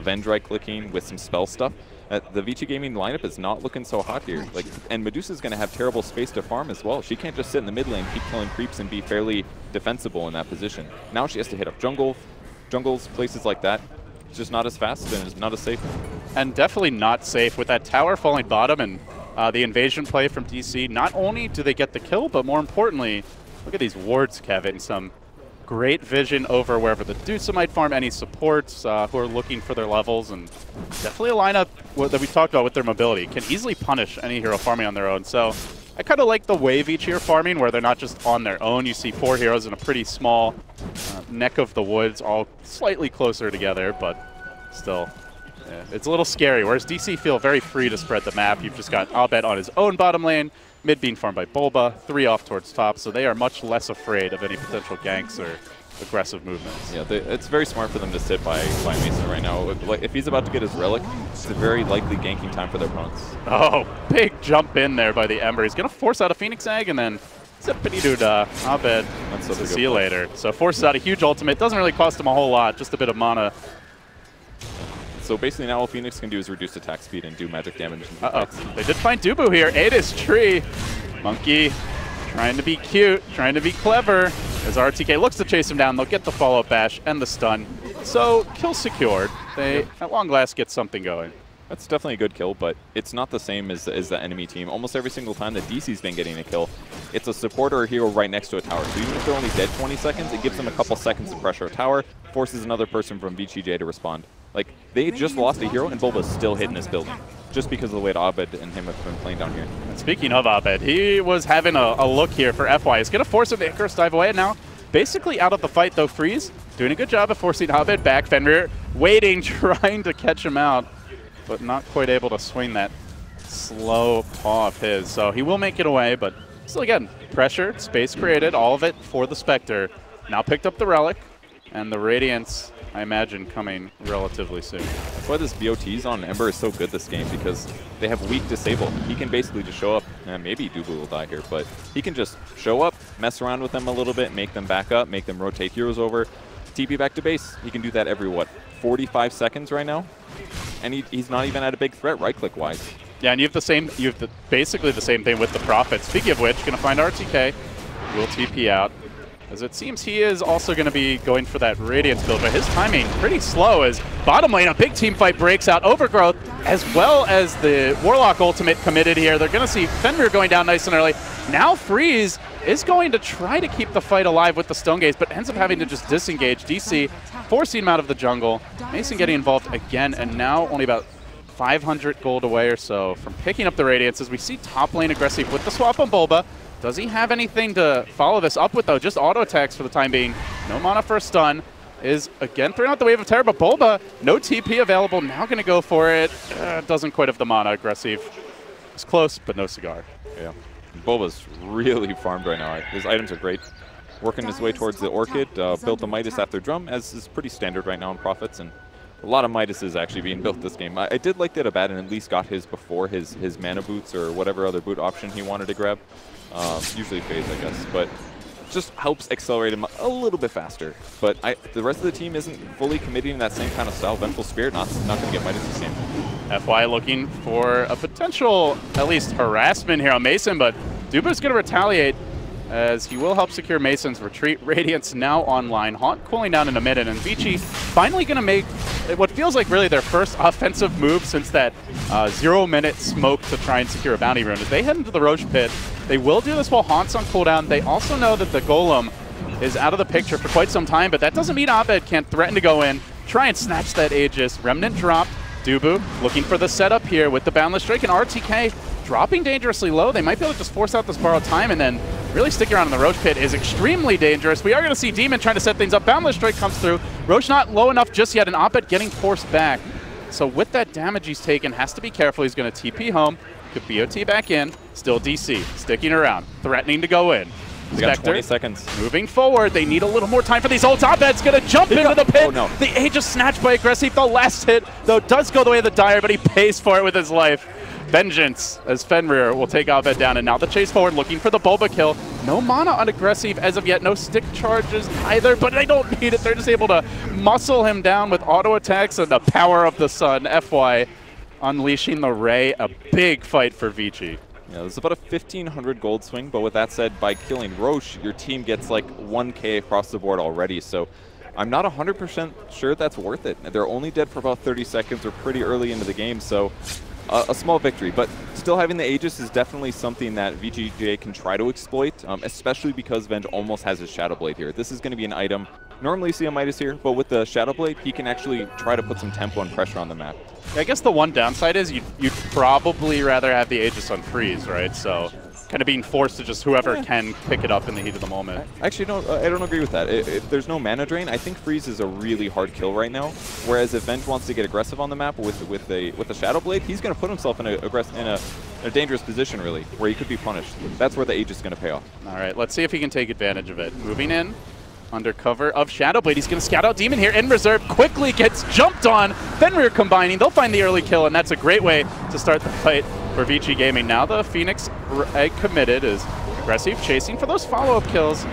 Venge right-clicking with some spell stuff. The Vici Gaming lineup is not looking so hot here. And Medusa's going to have terrible space to farm as well. She can't just sit in the mid lane, keep killing creeps, and be fairly defensible in that position. Now she has to hit up jungles, places like that. It's just not as fast and it's not as safe. And definitely not safe with that tower falling bottom and the invasion play from DC. Not only do they get the kill, but more importantly, look at these wards, Kevin. Some great vision over wherever the Dusa might farm, any supports who are looking for their levels, and definitely a lineup that we talked about with their mobility. Can easily punish any hero farming on their own. So I kind of like the way Vici are farming, where they're not just on their own. You see 4 heroes in a pretty small neck of the woods, all slightly closer together, but still, yeah, it's a little scary. Whereas DC feel very free to spread the map. You've just got Abed on his own bottom lane, mid being farmed by Bulba, 3 off towards top, so they are much less afraid of any potential ganks or aggressive movements. Yeah, it's very smart for them to sit by Mason right now. If he's about to get his relic, it's a very likely ganking time for their opponents. Oh, big jump in there by the Ember. He's going to force out a Phoenix Egg and then Zippity-doo-dah, Abed, so see you later. So forces out a huge ultimate. Doesn't really cost him a whole lot, just a bit of mana. So basically now all Phoenix can do is reduce attack speed and do magic damage. They did find Dubu here. Ada's tree. Monkey trying to be cute, trying to be clever. As RTK looks to chase him down, they'll get the follow-up bash and the stun. So kill secured. They at long last get something going. That's definitely a good kill, but it's not the same as the enemy team. Almost every single time that DC's been getting a kill, it's a supporter or hero right next to a tower. So even if they're only dead 20 seconds, it gives them a couple seconds to pressure a tower, forces another person from VGJ to respond. Like, they just lost a hero and Bulba's still hitting this building, just because of the way Abed and him have been playing down here. And speaking of Abed, he was having a look here for FY. He's going to force him to Icarus dive away, and now basically out of the fight, though. Freeze doing a good job of forcing Abed back. Fenrir waiting, trying to catch him out, but not quite able to swing that slow paw of his. So he will make it away, but still, again, pressure, space created, all of it for the Spectre. Now picked up the Relic, and the Radiance, I imagine, coming relatively soon. That's why this BOTs on Ember is so good this game, because they have weak disable. He can basically just show up, and maybe Dubu will die here, but he can just show up, mess around with them a little bit, make them back up, make them rotate heroes over, TP back to base. He can do that every, what, 45 seconds right now? And he's not even at a big threat right-click wise. Yeah, and you have basically the same thing with the Prophet. Speaking of which, going to find RTK, will TP out. As it seems he is also going to be going for that Radiance build, but his timing pretty slow as bottom lane, a big team fight breaks out. Overgrowth, as well as the Warlock ultimate committed here. They're going to see Fenrir going down nice and early. Now Freeze is going to try to keep the fight alive with the Stone Gaze, but ends up having to just disengage. DC forcing him out of the jungle. Mason getting involved again, and now only about 500 gold away or so from picking up the Radiance as we see top lane aggressive with the swap on Bulba. Does he have anything to follow this up with, though? Just auto attacks for the time being. No mana for a stun. Is again throwing out the Wave of Terror, but Bulba, no TP available. Now going to go for it. Doesn't quite have the mana. Aggressive. It's close, but no cigar. Yeah. Bulba's really farmed right now. His items are great. Working his way towards the Orchid. Built the Midas after Drum, as is pretty standard right now in Prophets. And a lot of Midas is actually being built this game. I did like that Abaddon at least got his before his mana boots or whatever other boot option he wanted to grab. Usually phase, I guess, but just helps accelerate him a little bit faster. But the rest of the team isn't fully committing that same kind of style. Vengeful Spirit not going to get Midas the same. FY looking for a potential, at least, harassment here on Mason, but Duba's going to retaliate. as he will help secure Mason's retreat. Radiant's now online. Haunt cooling down in a minute, and Vici finally going to make what feels like really their first offensive move since that 0-minute smoke to try and secure a bounty rune. As they head into the Roche pit, they will do this while Haunt's on cooldown. They also know that the Golem is out of the picture for quite some time, but that doesn't mean Abed can't threaten to go in, try and snatch that Aegis. Remnant dropped. Dubu looking for the setup here with the Boundless Strike, and RTK dropping dangerously low. They might be able to just force out this borrowed time and then really stick around in the Roche pit is extremely dangerous. We are going to see Demon trying to set things up. Boundless Strike comes through. Roche not low enough just yet, and Abed getting forced back. So with that damage he's taken, has to be careful. He's going to TP home, could BOT back in, still DC, sticking around, threatening to go in. They got 20 seconds. Moving forward, they need a little more time for these ults. Abed's going to jump into the pit. Oh, no. The Aegis snatched by Aggressive. The last hit, though, does go the way of the Dire, but he pays for it with his life. Vengeance as Fenrir will take Abed down, and now the chase forward looking for the Boba kill. No mana on Aggressive as of yet, no stick charges either, but they don't need it. They're just able to muscle him down with auto attacks and the power of the sun. FY unleashing the Ray, a big fight for Vici. Yeah, there's about a 1,500 gold swing, but with that said, by killing Roche, your team gets like 1K across the board already, so I'm not 100% sure that's worth it. They're only dead for about 30 seconds or pretty early into the game, so a small victory. But still having the Aegis is definitely something that VGJ can try to exploit, especially because Venge almost has his Shadow Blade here. This is going to be an item. Normally you see a Midas here, but with the Shadow Blade, he can actually try to put some tempo and pressure on the map. I guess the one downside is you'd probably rather have the Aegis on freeze, right? So kind of being forced to just whoever can pick it up in the heat of the moment. Actually, no, I don't agree with that. If there's no mana drain, I think freeze is a really hard kill right now. Whereas if Venge wants to get aggressive on the map with the Shadow Blade, he's going to put himself in a dangerous position, really, where he could be punished. That's where the Aegis is going to pay off. All right, let's see if he can take advantage of it. Moving in. Under cover of Shadow Blade, he's going to scout out Demon here in reserve, quickly gets jumped on. Fenrir combining, they'll find the early kill, and that's a great way to start the fight for Vici Gaming. Now the Phoenix egg committed is Aggressive, chasing for those follow-up kills.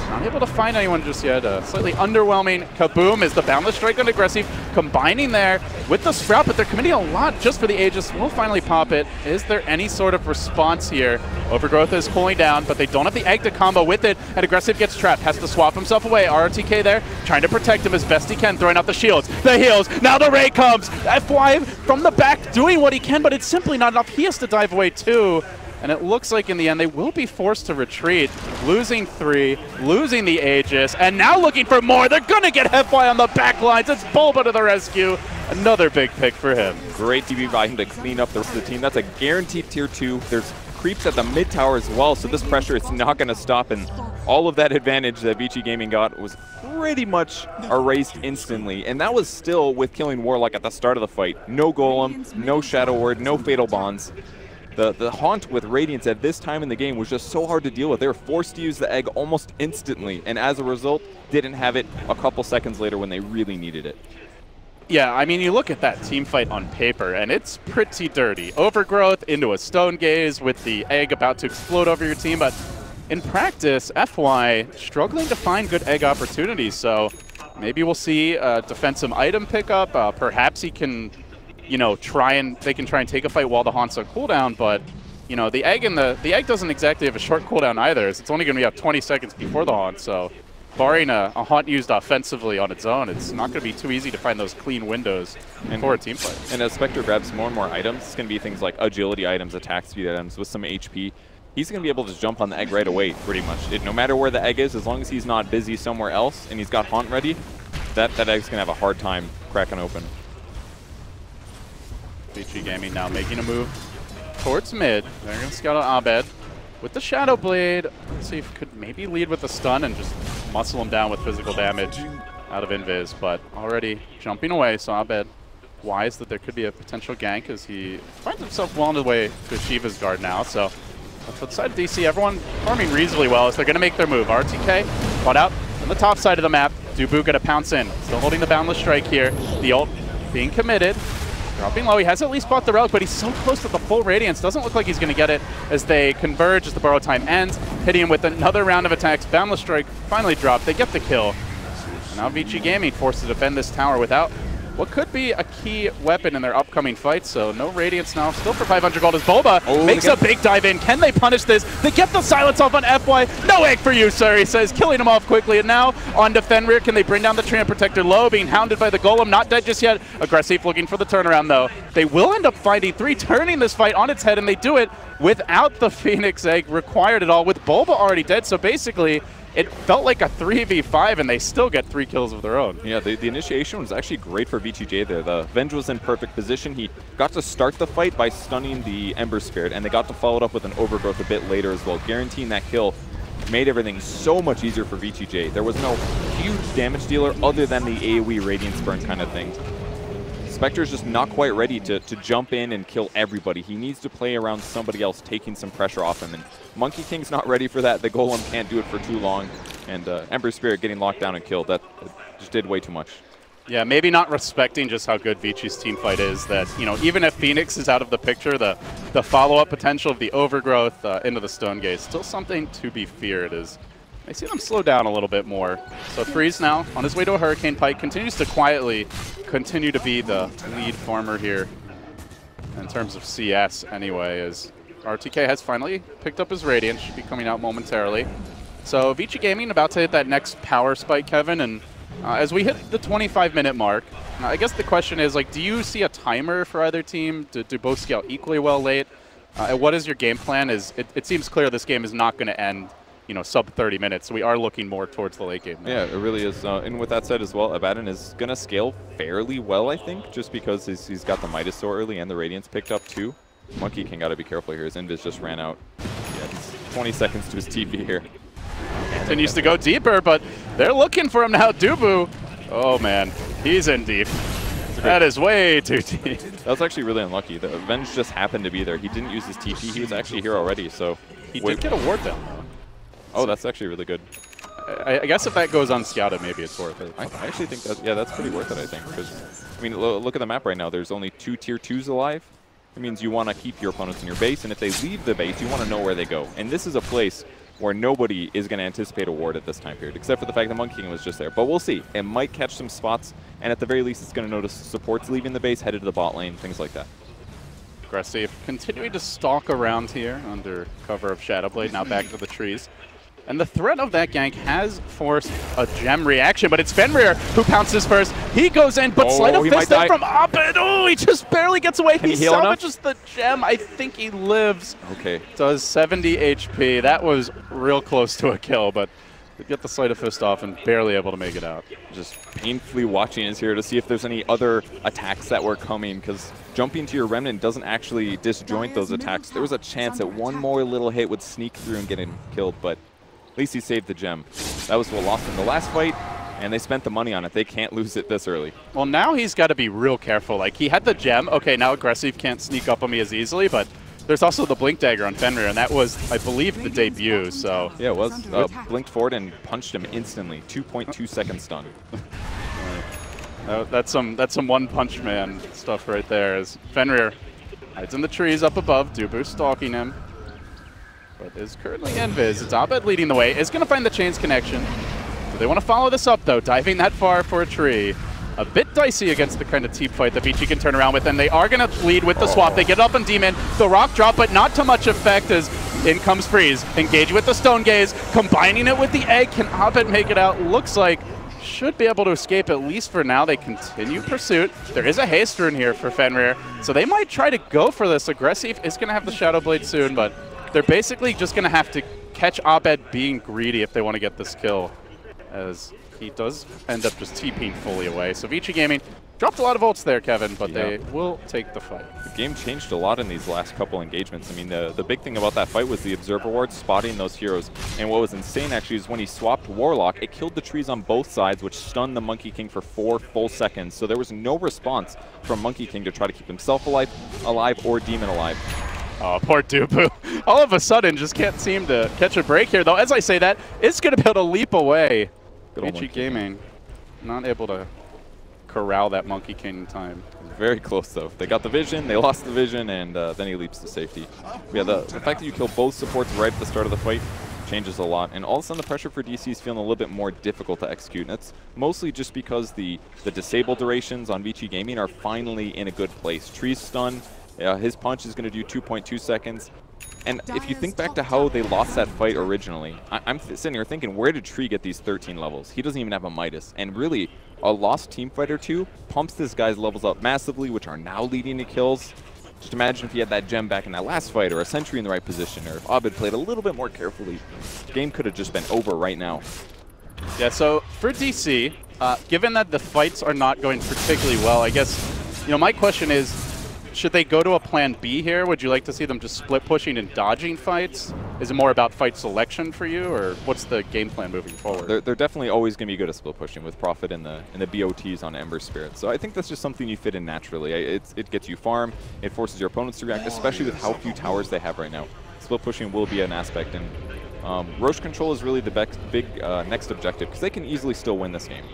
Not able to find anyone just yet. Slightly underwhelming Kaboom is the Boundless Strike on Aggressive, combining there with the Sprout, but they're committing a lot just for the Aegis. We'll finally pop it. Is there any sort of response here? Overgrowth is cooling down, but they don't have the egg to combo with it, and Aggressive gets trapped, has to swap himself away. RTK there, trying to protect him as best he can, throwing out the shields, the heals, now the Ray comes! FY from the back doing what he can, but it's simply not enough. He has to dive away too. And it looks like in the end they will be forced to retreat, losing 3, losing the Aegis, and now looking for more. They're going to get FY on the back lines. It's Bulba to the rescue. Another big pick for him. Great DB by him to clean up the rest of the team. That's a guaranteed tier 2. There's creeps at the mid tower as well, so this pressure is not going to stop, and all of that advantage that Vici Gaming got was pretty much erased instantly, and that was still with killing Warlock at the start of the fight. No Golem, no Shadow Word, no Fatal Bonds. The Haunt with Radiance at this time in the game was just so hard to deal with. They were forced to use the egg almost instantly, and as a result, didn't have it a couple seconds later when they really needed it. Yeah, I mean, you look at that team fight on paper, and it's pretty dirty. Overgrowth into a Stone Gaze with the egg about to explode over your team, but in practice, FY struggling to find good egg opportunities, so maybe we'll see a defensive item pickup. Perhaps he can, you know, they can try and take a fight while the Haunt's on cooldown, but you know, the egg doesn't exactly have a short cooldown either. It's only going to be up 20 seconds before the Haunt, so barring a Haunt used offensively on its own, it's not going to be too easy to find those clean windows for a team fight. And as Spectre grabs more and more items, it's going to be things like agility items, attack speed items with some HP. He's going to be able to jump on the egg right away, pretty much. No matter where the egg is, as long as he's not busy somewhere else and he's got Haunt ready, that egg's going to have a hard time cracking open. Vici Gaming now making a move towards mid. They're going to scout out Abed with the Shadow Blade. Let's see if he could maybe lead with the stun and just muscle him down with physical damage out of Invis, but already jumping away, so Abed wise that there could be a potential gank as he finds himself well on the way to achieve his guard now. So for the side of DC, everyone farming reasonably well as they're going to make their move. RTK caught out on the top side of the map. Dubu going to pounce in. Still holding the Boundless Strike here. The ult being committed. Dropping low, he has at least bought the Relic, but he's so close to the full Radiance. Doesn't look like he's going to get it as they converge as the borrow time ends. Hitting him with another round of attacks. Boundless Strike finally dropped. They get the kill. And now Vici Gaming forced to defend this tower without what could be a key weapon in their upcoming fight. So no Radiance now. Still for 500 gold as Boba makes a big dive in. Can they punish this? They get the silence off on FY. No egg for you, sir, he says, killing him off quickly. And now on to Fenrir. Can they bring down the Tram Protector low? Being hounded by the Golem. Not dead just yet. Aggressive looking for the turnaround, though. They will end up finding 3, turning this fight on its head, and they do it without the Phoenix Egg required at all, with Boba already dead. So basically, it felt like a 3v5, and they still get 3 kills of their own. Yeah, the initiation was actually great for VGJ there. The Venge was in perfect position. He got to start the fight by stunning the Ember Spirit, and they got to follow it up with an Overgrowth a bit later as well. Guaranteeing that kill made everything so much easier for VGJ. There was no huge damage dealer other than the AoE Radiance Burn kind of thing. Spectre's just not quite ready to jump in and kill everybody. He needs to play around somebody else, taking some pressure off him. And Monkey King's not ready for that. The Golem can't do it for too long. And Ember Spirit getting locked down and killed. That just did way too much. Yeah, maybe not respecting just how good Vici's team fight is. That, you know, even if Phoenix is out of the picture, the follow-up potential of the Overgrowth into the Stone Gate, still something to be feared. As I see them slow down a little bit more. So Freeze now on his way to a Hurricane Pike continues to quietly continue to be the lead farmer here in terms of CS anyway, as RTK has finally picked up his Radiant, should be coming out momentarily. So Vici Gaming about to hit that next power spike, Kevin, and as we hit the 25-minute mark, I guess the question is, like, do you see a timer for either team? Do both scale equally well late? And what is your game plan? It seems clear this game is not going to end, you know, sub 30 minutes. So we are looking more towards the late game now. Yeah, it really is. And with that said as well, Abaddon is going to scale fairly well, I think, just because he's got the Midas so early and the Radiance picked up too. Monkey King got to be careful here. His Invis just ran out. Yeah, he's 20 seconds to his TP here. Continues to go deeper, but they're looking for him now. Dubu, oh man, he's in deep. That is way too deep. That was actually really unlucky. The Venge just happened to be there. He didn't use his TP. He was actually here already, so... He did get a ward down, though. Oh, that's actually really good. I guess if that goes unscouted, maybe it's worth it. I actually think that, yeah, that's pretty worth it, I think. Because, I mean, look at the map right now. There's only 2 tier 2s alive. It means you want to keep your opponents in your base, and if they leave the base, you want to know where they go. And this is a place where nobody is going to anticipate a ward at this time period, except for the fact that Monkey King was just there. But we'll see. It might catch some spots, and at the very least, it's going to notice supports leaving the base, headed to the bot lane, things like that. Aggressive, continuing to stalk around here under cover of Shadowblade, now back to the trees. And the threat of that gank has forced a gem reaction, but it's Fenrir who pounces first. He goes in, but Sleight of Fist then from Abed. Oh, he just barely gets away. He salvages the gem. I think he lives. Okay. Does 70 HP. That was real close to a kill, but they get the Sleight of Fist off and barely able to make it out. Just painfully watching is here to see if there's any other attacks that were coming, because jumping to your Remnant doesn't actually disjoint those attacks. There was a chance that one more little hit would sneak through and get him killed, but at least he saved the gem. That was what lost in the last fight, and they spent the money on it. They can't lose it this early. Well, now he's got to be real careful. Like, he had the gem. Okay, now Aggressive can't sneak up on me as easily, but there's also the Blink Dagger on Fenrir, and that was, I believe, the debut, so... Yeah, it was. Blinked forward and punched him instantly. 2.2 seconds stun. That's some one-punch man stuff right there, as Fenrir hides in the trees up above. Dubu stalking him, but is currently invis. It's Abed leading the way. Is going to find the chains connection. Do they want to follow this up, though? Diving that far for a tree. A bit dicey against the kind of team fight that Vici can turn around with, and they are going to lead with the swap. They get up on Demon. The rock drop, but not to much effect as in comes Freeze. Engage with the Stone Gaze, combining it with the egg. Can Abed make it out? Looks like should be able to escape, at least for now. They continue pursuit. There is a haste rune here for Fenrir, so they might try to go for this. Aggressive is going to have the Shadow Blade soon, but they're basically just going to have to catch Abed being greedy if they want to get this kill, as he does end up just TPing fully away. So Vici Gaming dropped a lot of ults there, Kevin, but they will take the fight. The game changed a lot in these last couple engagements. I mean, the big thing about that fight was the Observer Ward spotting those heroes. And what was insane, actually, is when he swapped Warlock, it killed the trees on both sides, which stunned the Monkey King for 4 full seconds. So there was no response from Monkey King to try to keep himself alive or Demon alive. Oh, poor Dubu. All of a sudden, just can't seem to catch a break here, though. As I say that, it's going to be able to leap away. Vici Gaming not able to corral that Monkey King in time. Very close, though. They got the vision, they lost the vision, and then he leaps to safety. Yeah, the fact that you kill both supports right at the start of the fight changes a lot. And all of a sudden the pressure for DC is feeling a little bit more difficult to execute. And that's mostly just because the disable durations on Vici Gaming are finally in a good place. Tree's stun, his punch is going to do 2.2 seconds. And if you think back to how they lost that fight originally, I'm sitting here thinking, where did Tree get these 13 levels? He doesn't even have a Midas. And really, a lost team fight or two pumps this guy's levels up massively, which are now leading to kills. Just imagine if he had that gem back in that last fight, or a sentry in the right position, or if Abed played a little bit more carefully, the game could have just been over right now. Yeah, so for DC, given that the fights are not going particularly well, I guess, my question is, should they go to a plan B here? Would you like to see them just split pushing and dodging fights? Is it more about fight selection for you, or what's the game plan moving forward? They're definitely always going to be good at split pushing with Prophet and the BO3s on Ember Spirit. So I think that's just something you fit in naturally. It gets you farm, it forces your opponents to react, especially with how few towers they have right now. Split pushing will be an aspect, and Roche control is really the big next objective, because they can easily still win this game.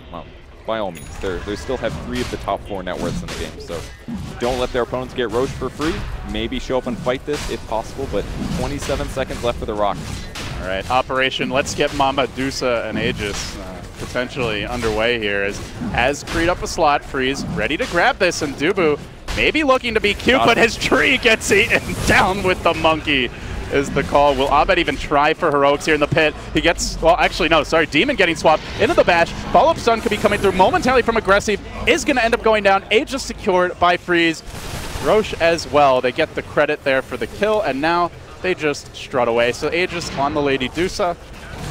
By all means, they still have 3 of the top 4 net worths in the game, so don't let their opponents get Roche for free. Maybe show up and fight this if possible, but 27 seconds left for the Rock. All right, Operation Let's Get Mama Dusa and Aegis potentially underway here as freed up a slot. Freeze ready to grab this, and Dubu maybe looking to be cute, but his tree gets eaten down with the monkey. Is the call. Will Abed even try for heroics here in the pit? He gets, well, actually, no, sorry, Demon getting swapped into the bash. Follow-up stun could be coming through momentarily from Aggressive. Is going to end up going down. Aegis secured by Freeze. Roche as well. They get the credit there for the kill, and now they just strut away. So Aegis on the Lady Dusa.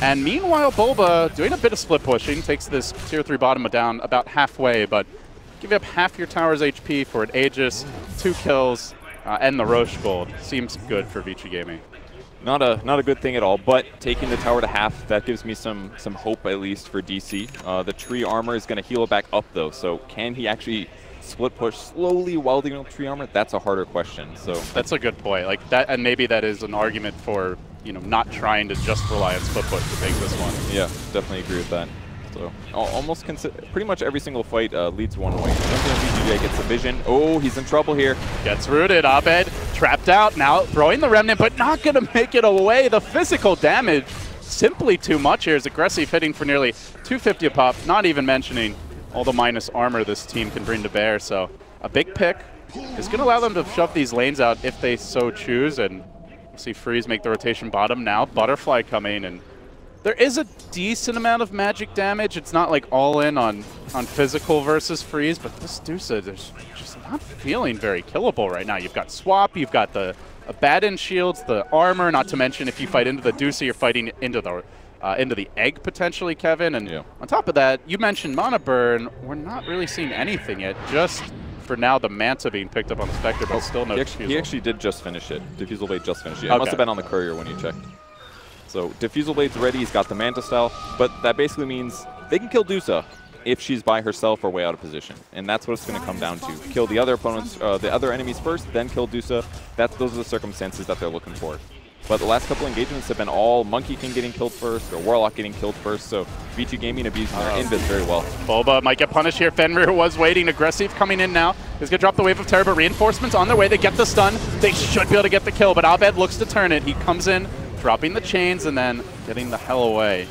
And meanwhile, Bulba doing a bit of split pushing. Takes this tier 3 bottom down about halfway, but give up half your tower's HP for an Aegis, 2 kills, and the Roche gold. Seems good for Vici Gaming. Not a good thing at all, but taking the tower to half, that gives me some hope at least for DC. The tree armor is going to heal it back up though, so can he actually split push slowly while dealing with tree armor? That's a harder question. So that's a good point. Like that, and maybe that is an argument for not trying to just rely on split push to take this one. Yeah, definitely agree with that. So almost pretty much every single fight leads one way. VGJ gets the vision. Oh, he's in trouble here. Gets rooted. Abed trapped out. Now throwing the remnant, but not going to make it away. The physical damage simply too much here. Is Aggressive hitting for nearly 250 a pop. Not even mentioning all the minus armor this team can bring to bear. So a big pick is going to allow them to shove these lanes out if they so choose. And we'll see Freeze make the rotation bottom now. Butterfly coming, and there is a decent amount of magic damage. It's not like all in on physical versus Freeze, but this Dusa is just not feeling very killable right now. You've got Swap, you've got the Abaddon shields, the armor, not to mention if you fight into the Dusa, you're fighting into the egg potentially, Kevin. And on top of that, you mentioned Mana Burn. We're not really seeing anything yet. Just for now, the Manta being picked up on the Spectre, but still no Diffusal. He actually did just finish it. Diffusal Blade just finished it. It must have been on the courier when you checked. So Diffusal Blade's ready, he's got the Manta style, but that basically means they can kill Dusa if she's by herself or way out of position. And that's what it's going to come down to. Kill the other opponents, the other enemies first, then kill Dusa. Those are the circumstances that they're looking for. But the last couple engagements have been all Monkey King getting killed first or Warlock getting killed first, so Vici Gaming abusing their invis very well. Bulba might get punished here. Fenrir was waiting. Aggressive coming in now. He's going to drop the Wave of Terror, but reinforcements on their way. They get the stun. They should be able to get the kill, but Abed looks to turn it. He comes in, dropping the chains, and then getting the hell away.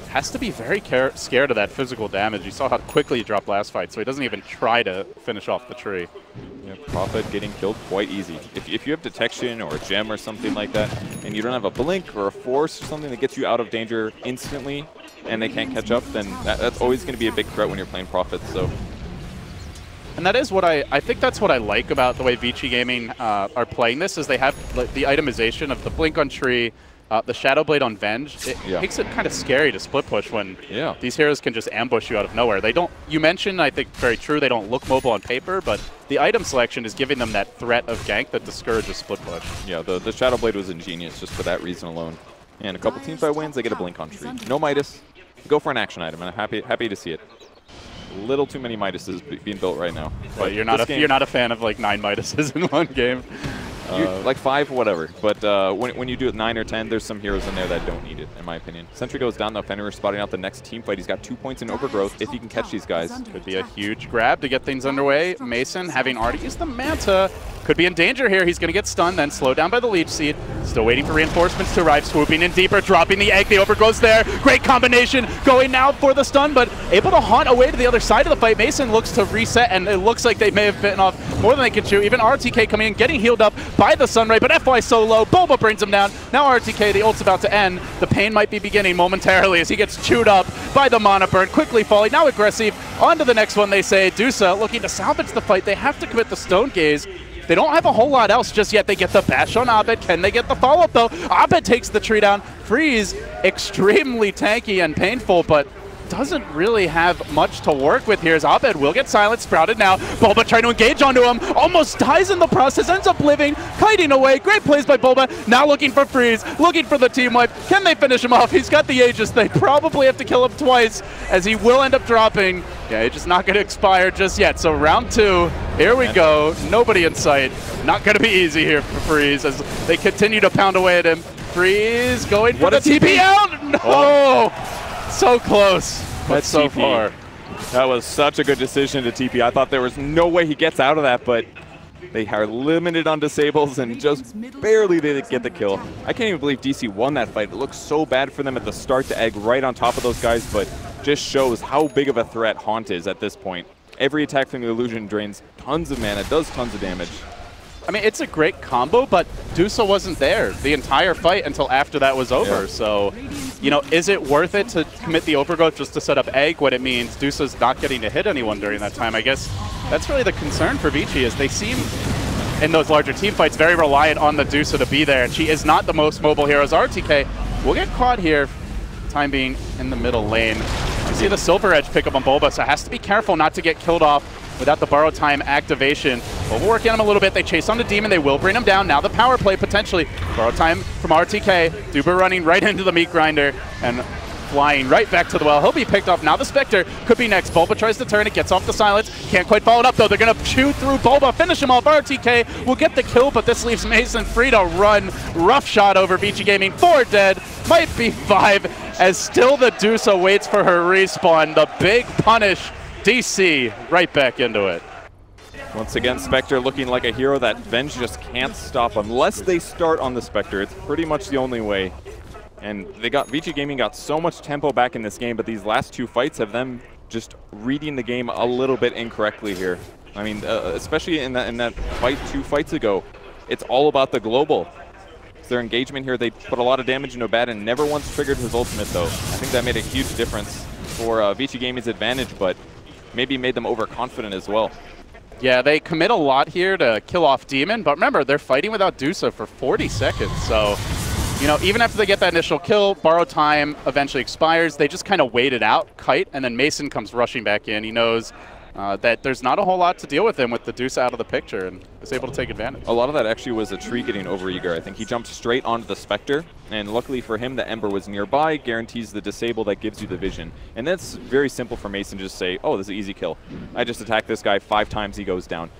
Has to be very scared of that physical damage. You saw how quickly he dropped last fight, so he doesn't even try to finish off the tree. Yeah, Prophet getting killed quite easy. If you have detection or a gem or something like that, and you don't have a blink or a force or something that gets you out of danger instantly, and they can't catch up, then that's always going to be a big threat when you're playing Prophet. So. And that is what I think that's what I like about the way Vici Gaming are playing this, is they have the itemization of the blink on tree, the Shadow Blade on Venge. It makes it kind of scary to split push when these heroes can just ambush you out of nowhere. They don't, you mentioned, I think very true, they don't look mobile on paper, but the item selection is giving them that threat of gank that discourages split push. Yeah, the Shadow Blade was ingenious just for that reason alone. And a couple teamfight wins, they get a blink on tree. No Midas, go for an action item, and I'm happy to see it. A little too many Midases being built right now. But you're not a fan of like 9 Midases in one game. Like 5, whatever. But when you do it 9 or 10, there's some heroes in there that don't need it, in my opinion. Sentry goes down, though. Fenrir spotting out the next team fight. He's got 2 points in overgrowth if he can catch these guys. Could be a huge grab to get things underway. Mason, having already used the Manta, could be in danger here. He's going to get stunned, then slowed down by the Leech Seed. Still waiting for reinforcements to arrive. Swooping in deeper, dropping the egg. The overgrowth's there. Great combination. Going now for the stun, but able to haunt away to the other side of the fight. Mason looks to reset, and it looks like they may have bitten off more than they can chew. Even RTK coming in, getting healed up by the Sunray, but FY so low. Boba brings him down. Now RTK, the ult's about to end. The pain might be beginning momentarily as he gets chewed up by the Mana Burn. Quickly falling, now aggressive. On to the next one, they say. Dusa looking to salvage the fight. They have to commit the Stone Gaze. They don't have a whole lot else just yet. They get the bash on Abed. Can they get the follow-up, though? Abed takes the tree down. Freeze, extremely tanky and painful, but doesn't really have much to work with here as Abed will get silenced. Sprouted now. Bulba trying to engage onto him. Almost dies in the process. Ends up living. Kiting away. Great plays by Bulba. Now looking for Freeze. Looking for the team wipe. Can they finish him off? He's got the Aegis. They probably have to kill him twice as he will end up dropping. Yeah, Aegis not going to expire just yet. So round 2. Here we go. Nobody in sight. Not going to be easy here for Freeze as they continue to pound away at him. Freeze going for the TP out. No. Oh. So close, but so far. That was such a good decision to TP. I thought there was no way he gets out of that, but they are limited on disables and just barely did get the kill. I can't even believe DC won that fight. It looked so bad for them at the start to egg right on top of those guys, but just shows how big of a threat Haunt is at this point. Every attack from the illusion drains tons of mana, does tons of damage. I mean, it's a great combo, but Dusa wasn't there the entire fight until after that was over. Yeah. So, you know, is it worth it to commit the overgrowth just to set up egg when it means Dusa's not getting to hit anyone during that time? I guess that's really the concern for Vici is they seem in those larger team fights very reliant on the Dusa to be there, and she is not the most mobile hero as RTK will get caught here, time being in the middle lane. You see the Silver Edge pick up on Bulba, so has to be careful not to get killed off without the borrow time activation. But we're working on him a little bit. They chase on the Demon. They will bring him down. Now the power play potentially. Borrow time from RTK. Duber running right into the meat grinder and flying right back to the well. He'll be picked off. Now the Spectre could be next. Bulba tries to turn it. Gets off the silence. Can't quite follow it up though. They're going to chew through Bulba. Finish him off. RTK will get the kill, but this leaves Mason free to run. Rough shot over VG Gaming. 4 dead. Might be 5 as still the Dusa waits for her respawn. The big punish. DC right back into it. Once again, Spectre looking like a hero that Venge just can't stop unless they start on the Spectre. It's pretty much the only way. And VG Gaming got so much tempo back in this game, but these last 2 fights have them just reading the game a little bit incorrectly here. I mean, especially in that fight 2 fights ago, it's all about the global. It's their engagement here. They put a lot of damage into Bad and never once triggered his ultimate, though. I think that made a huge difference for VG Gaming's advantage, but maybe made them overconfident as well. Yeah, they commit a lot here to kill off Demon, but remember, they're fighting without Dusa for 40 seconds, so, you know, even after they get that initial kill, borrow time eventually expires, they just kind of wait it out, kite, and then Mason comes rushing back in. He knows that there's not a whole lot to deal with him with the Dusa out of the picture, and is able to take advantage. A lot of that actually was a tree getting overeager. I think he jumped straight onto the Spectre, and luckily for him, the Ember was nearby, guarantees the disable that gives you the vision. And that's very simple for Mason to just say, oh, this is an easy kill. I just attack this guy 5 times, he goes down.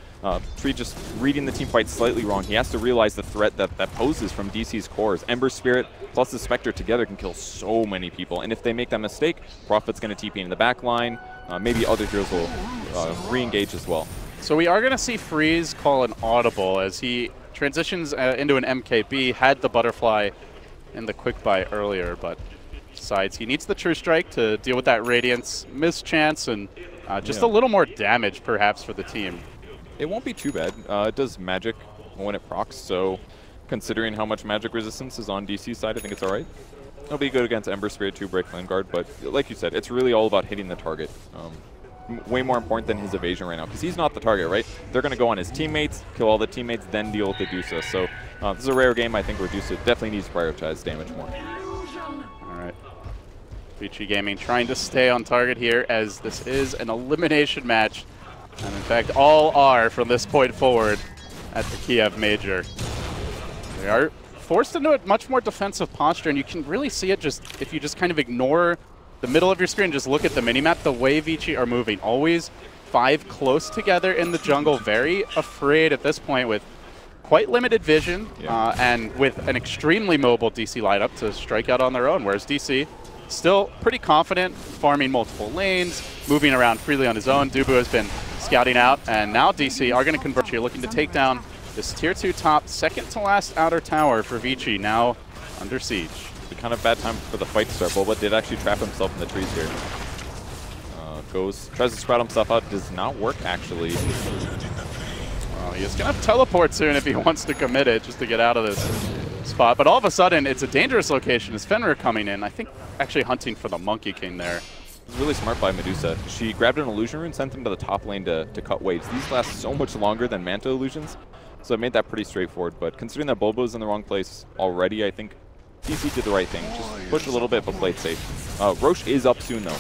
Tree just reading the team fight slightly wrong. He has to realize the threat that poses from DC's cores. Ember Spirit plus the Spectre together can kill so many people. And if they make that mistake, Prophet's going to TP in the back line. Maybe other heroes will re-engage as well. So we are going to see Freeze call an audible as he transitions into an MKB, had the butterfly in the quick buy earlier, but decides he needs the True Strike to deal with that Radiance mischance and just a little more damage perhaps for the team. It won't be too bad. It does magic when it procs, so considering how much magic resistance is on DC's side, I think it's all right. It'll be good against Ember Spirit to break Land Guard, but like you said, it's really all about hitting the target. Way more important than his evasion right now, because he's not the target, right? They're going to go on his teammates, kill all the teammates, then deal with the Dusa. So this is a rare game, I think, where Dusa definitely needs to prioritize damage more. All right. Vici Gaming trying to stay on target here as this is an elimination match. And in fact, all are from this point forward at the Kiev Major. They are forced into a much more defensive posture, and you can really see it just if you just kind of ignore the middle of your screen, just look at the minimap, the way Vici are moving. Always 5 close together in the jungle, very afraid at this point with quite limited vision and with an extremely mobile DC lineup to strike out on their own, whereas DC still pretty confident, farming multiple lanes, moving around freely on his own. Dubu has been scouting out, and now DC are going to convert here, looking to take down this tier 2 top, second to last outer tower for Vici, now under siege. It's a kind of bad time for the fight to start. Boba did actually trap himself in the trees here. Tries to sprout himself out, does not work actually. He's going to have teleport soon if he wants to commit it, just to get out of this spot. But all of a sudden, it's a dangerous location. Is Fenrir coming in? I think actually hunting for the Monkey King there. It was really smart by Medusa. She grabbed an illusion rune, sent him to the top lane to cut waves. These last so much longer than Manta illusions, so it made that pretty straightforward. But considering that Bobo's in the wrong place already, I think DC did the right thing. Just push a little bit, but play it safe. Roche is up soon, though.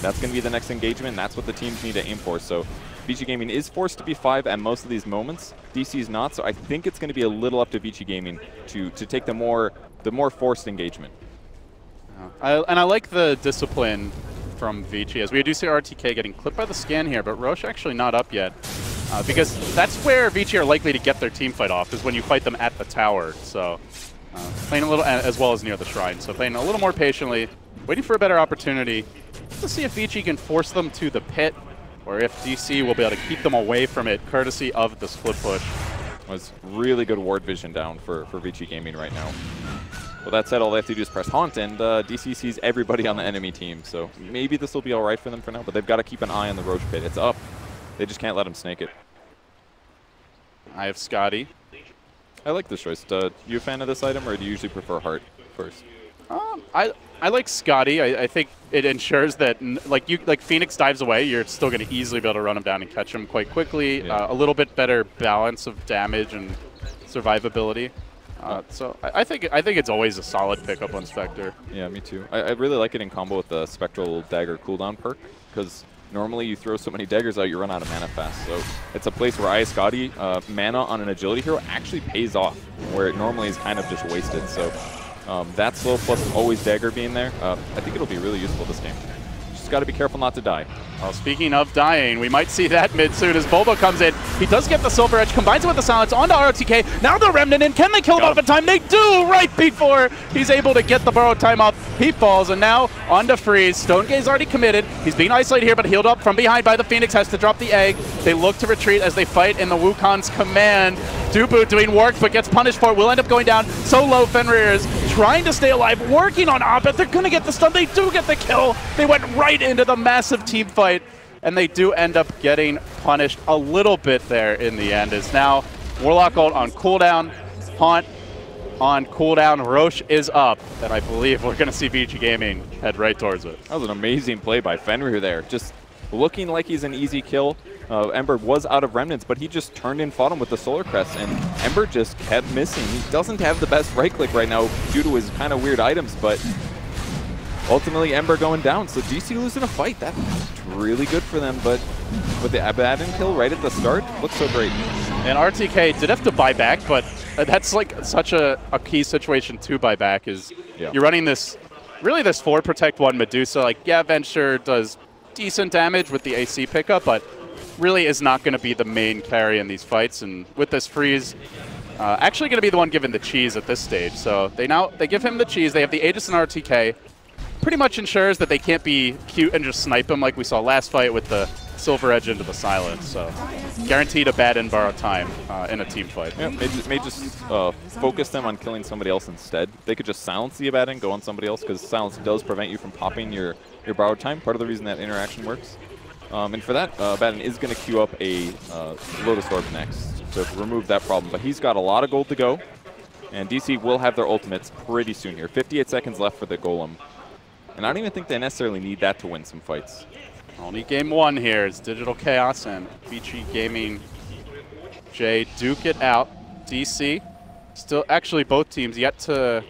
That's going to be the next engagement. That's what the teams need to aim for. So Vici Gaming is forced to be 5 at most of these moments. DC is not, so I think it's going to be a little up to Vici Gaming to take the more forced engagement. And I like the discipline from Vici, as we do see RTK getting clipped by the scan here, but Roche actually not up yet. Because that's where Vici are likely to get their team fight off, is when you fight them at the tower. So playing a little, as well as near the shrine. So playing a little more patiently, waiting for a better opportunity to see if Vici can force them to the pit, or if DC will be able to keep them away from it, courtesy of the split push. It was really good ward vision down for Vici Gaming right now. Well, that said, all they have to do is press Haunt, and DC sees everybody on the enemy team. So maybe this will be all right for them for now, but they've got to keep an eye on the Roche pit. It's up. They just can't let him snake it. I have Scotty. I like this choice. You a fan of this item, or do you usually prefer Heart first? I like Scotty. I think it ensures that, like Phoenix dives away, you're still going to easily be able to run him down and catch him quite quickly. Yeah. A little bit better balance of damage and survivability. So I think it's always a solid pickup on Spectre. Yeah, me too. I really like it in combo with the Spectral Dagger cooldown perk, because normally you throw so many daggers out, you run out of mana fast. So it's a place where Scotty, mana on an agility hero actually pays off, where it normally is kind of just wasted. So that slow plus always dagger being there, I think it'll be really useful this game. Just got to be careful not to die. Well, speaking of dying, we might see that mid soon as Boba comes in. He does get the Silver Edge, combines it with the Silence onto RTK. Now the Remnant in. Can they kill him off in time? They do, right before he's able to get the borrowed time off. He falls, and now onto Freeze. Stonegaze already committed. He's being isolated here, but healed up from behind by the Phoenix. Has to drop the egg. They look to retreat as they fight in the Wukong's command. Dubu doing work, but gets punished for it. Will end up going down. So low, Fenrir is trying to stay alive, working on Abed. They're going to get the stun. They do get the kill. They went right into the massive team fight, and they do end up getting punished a little bit there in the end. It's now Warlock ult on cooldown, Haunt on cooldown. Roche is up, and I believe we're going to see Vici Gaming head right towards it. That was an amazing play by Fenrir there. Just looking like he's an easy kill. Ember was out of remnants, but he just turned in, fought him with the Solar Crest, and Ember just kept missing. He doesn't have the best right click right now due to his kind of weird items, but ultimately Ember going down. So DC losing a fight. That's really good for them, but with the Abaddon kill right at the start, looks so great. And RTK did have to buy back, but that's like such a key situation to buy back, is you're running this, really this 4 protect 1 Medusa. Like, yeah, Venture does decent damage with the AC pickup, but really is not going to be the main carry in these fights. And with this Freeze, actually going to be the one given the cheese at this stage. So they give him the cheese. They have the Aegis and RTK. Pretty much ensures that they can't be cute and just snipe him like we saw last fight with the Silver Edge into the Silence. So guaranteed a bad and borrow time in a team fight. Yeah, may just focus them on killing somebody else instead. They could just silence the Abaddon, go on somebody else, because silence does prevent you from popping your borrowed time. Part of the reason that interaction works. And for that, Abaddon is going to queue up a Lotus Orb next to remove that problem. But he's got a lot of gold to go, and DC will have their ultimates pretty soon here. 58 seconds left for the Golem. And I don't even think they necessarily need that to win some fights. Only game 1 here is Digital Chaos and Vici Gaming J duke it out. DC, still actually both teams yet to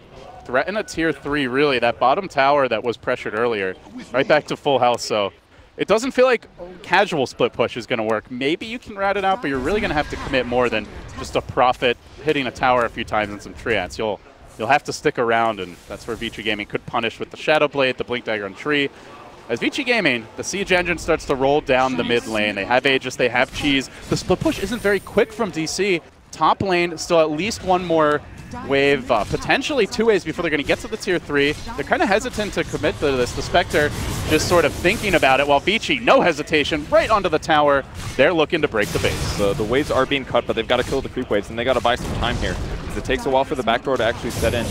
threaten a tier 3, really. That bottom tower that was pressured earlier, right back to full health. So it doesn't feel like casual split push is going to work. Maybe you can rat it out, but you're really going to have to commit more than just a Prophet hitting a tower a few times and some treants. You'll have to stick around, and that's where Vici Gaming could punish with the Shadow Blade, the Blink Dagger on Tree. As Vici Gaming, the Siege Engine starts to roll down the mid lane. They have Aegis, they have Cheese. The split push isn't very quick from DC. Top lane, still at least one more wave, potentially 2 waves before they're going to get to the tier 3. They're kind of hesitant to commit to this. The Spectre just sort of thinking about it, while Vici, no hesitation, right onto the tower. They're looking to break the base. The waves are being cut, but they've got to kill the creep waves, and they got to buy some time here, because it takes a while for the backdoor to actually set in.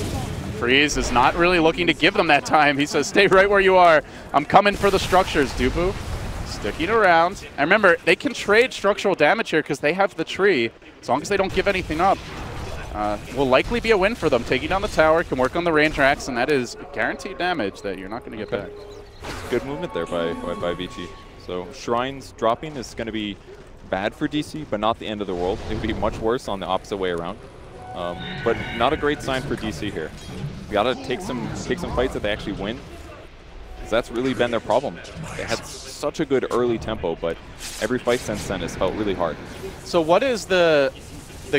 Freeze is not really looking to give them that time. He says, stay right where you are. I'm coming for the structures, Dubu. Sticking around. And remember, they can trade structural damage here because they have the tree. As long as they don't give anything up. Will likely be a win for them. Taking down the tower, can work on the range racks, and that is guaranteed damage that you're not going to get back. Good movement there by Vici. So Shrines dropping is going to be bad for DC, but not the end of the world. It would be much worse on the opposite way around. But not a great sign for DC here. We got to take some fights that they actually win, because that's really been their problem. They had such a good early tempo, but every fight since then has felt really hard. So what is the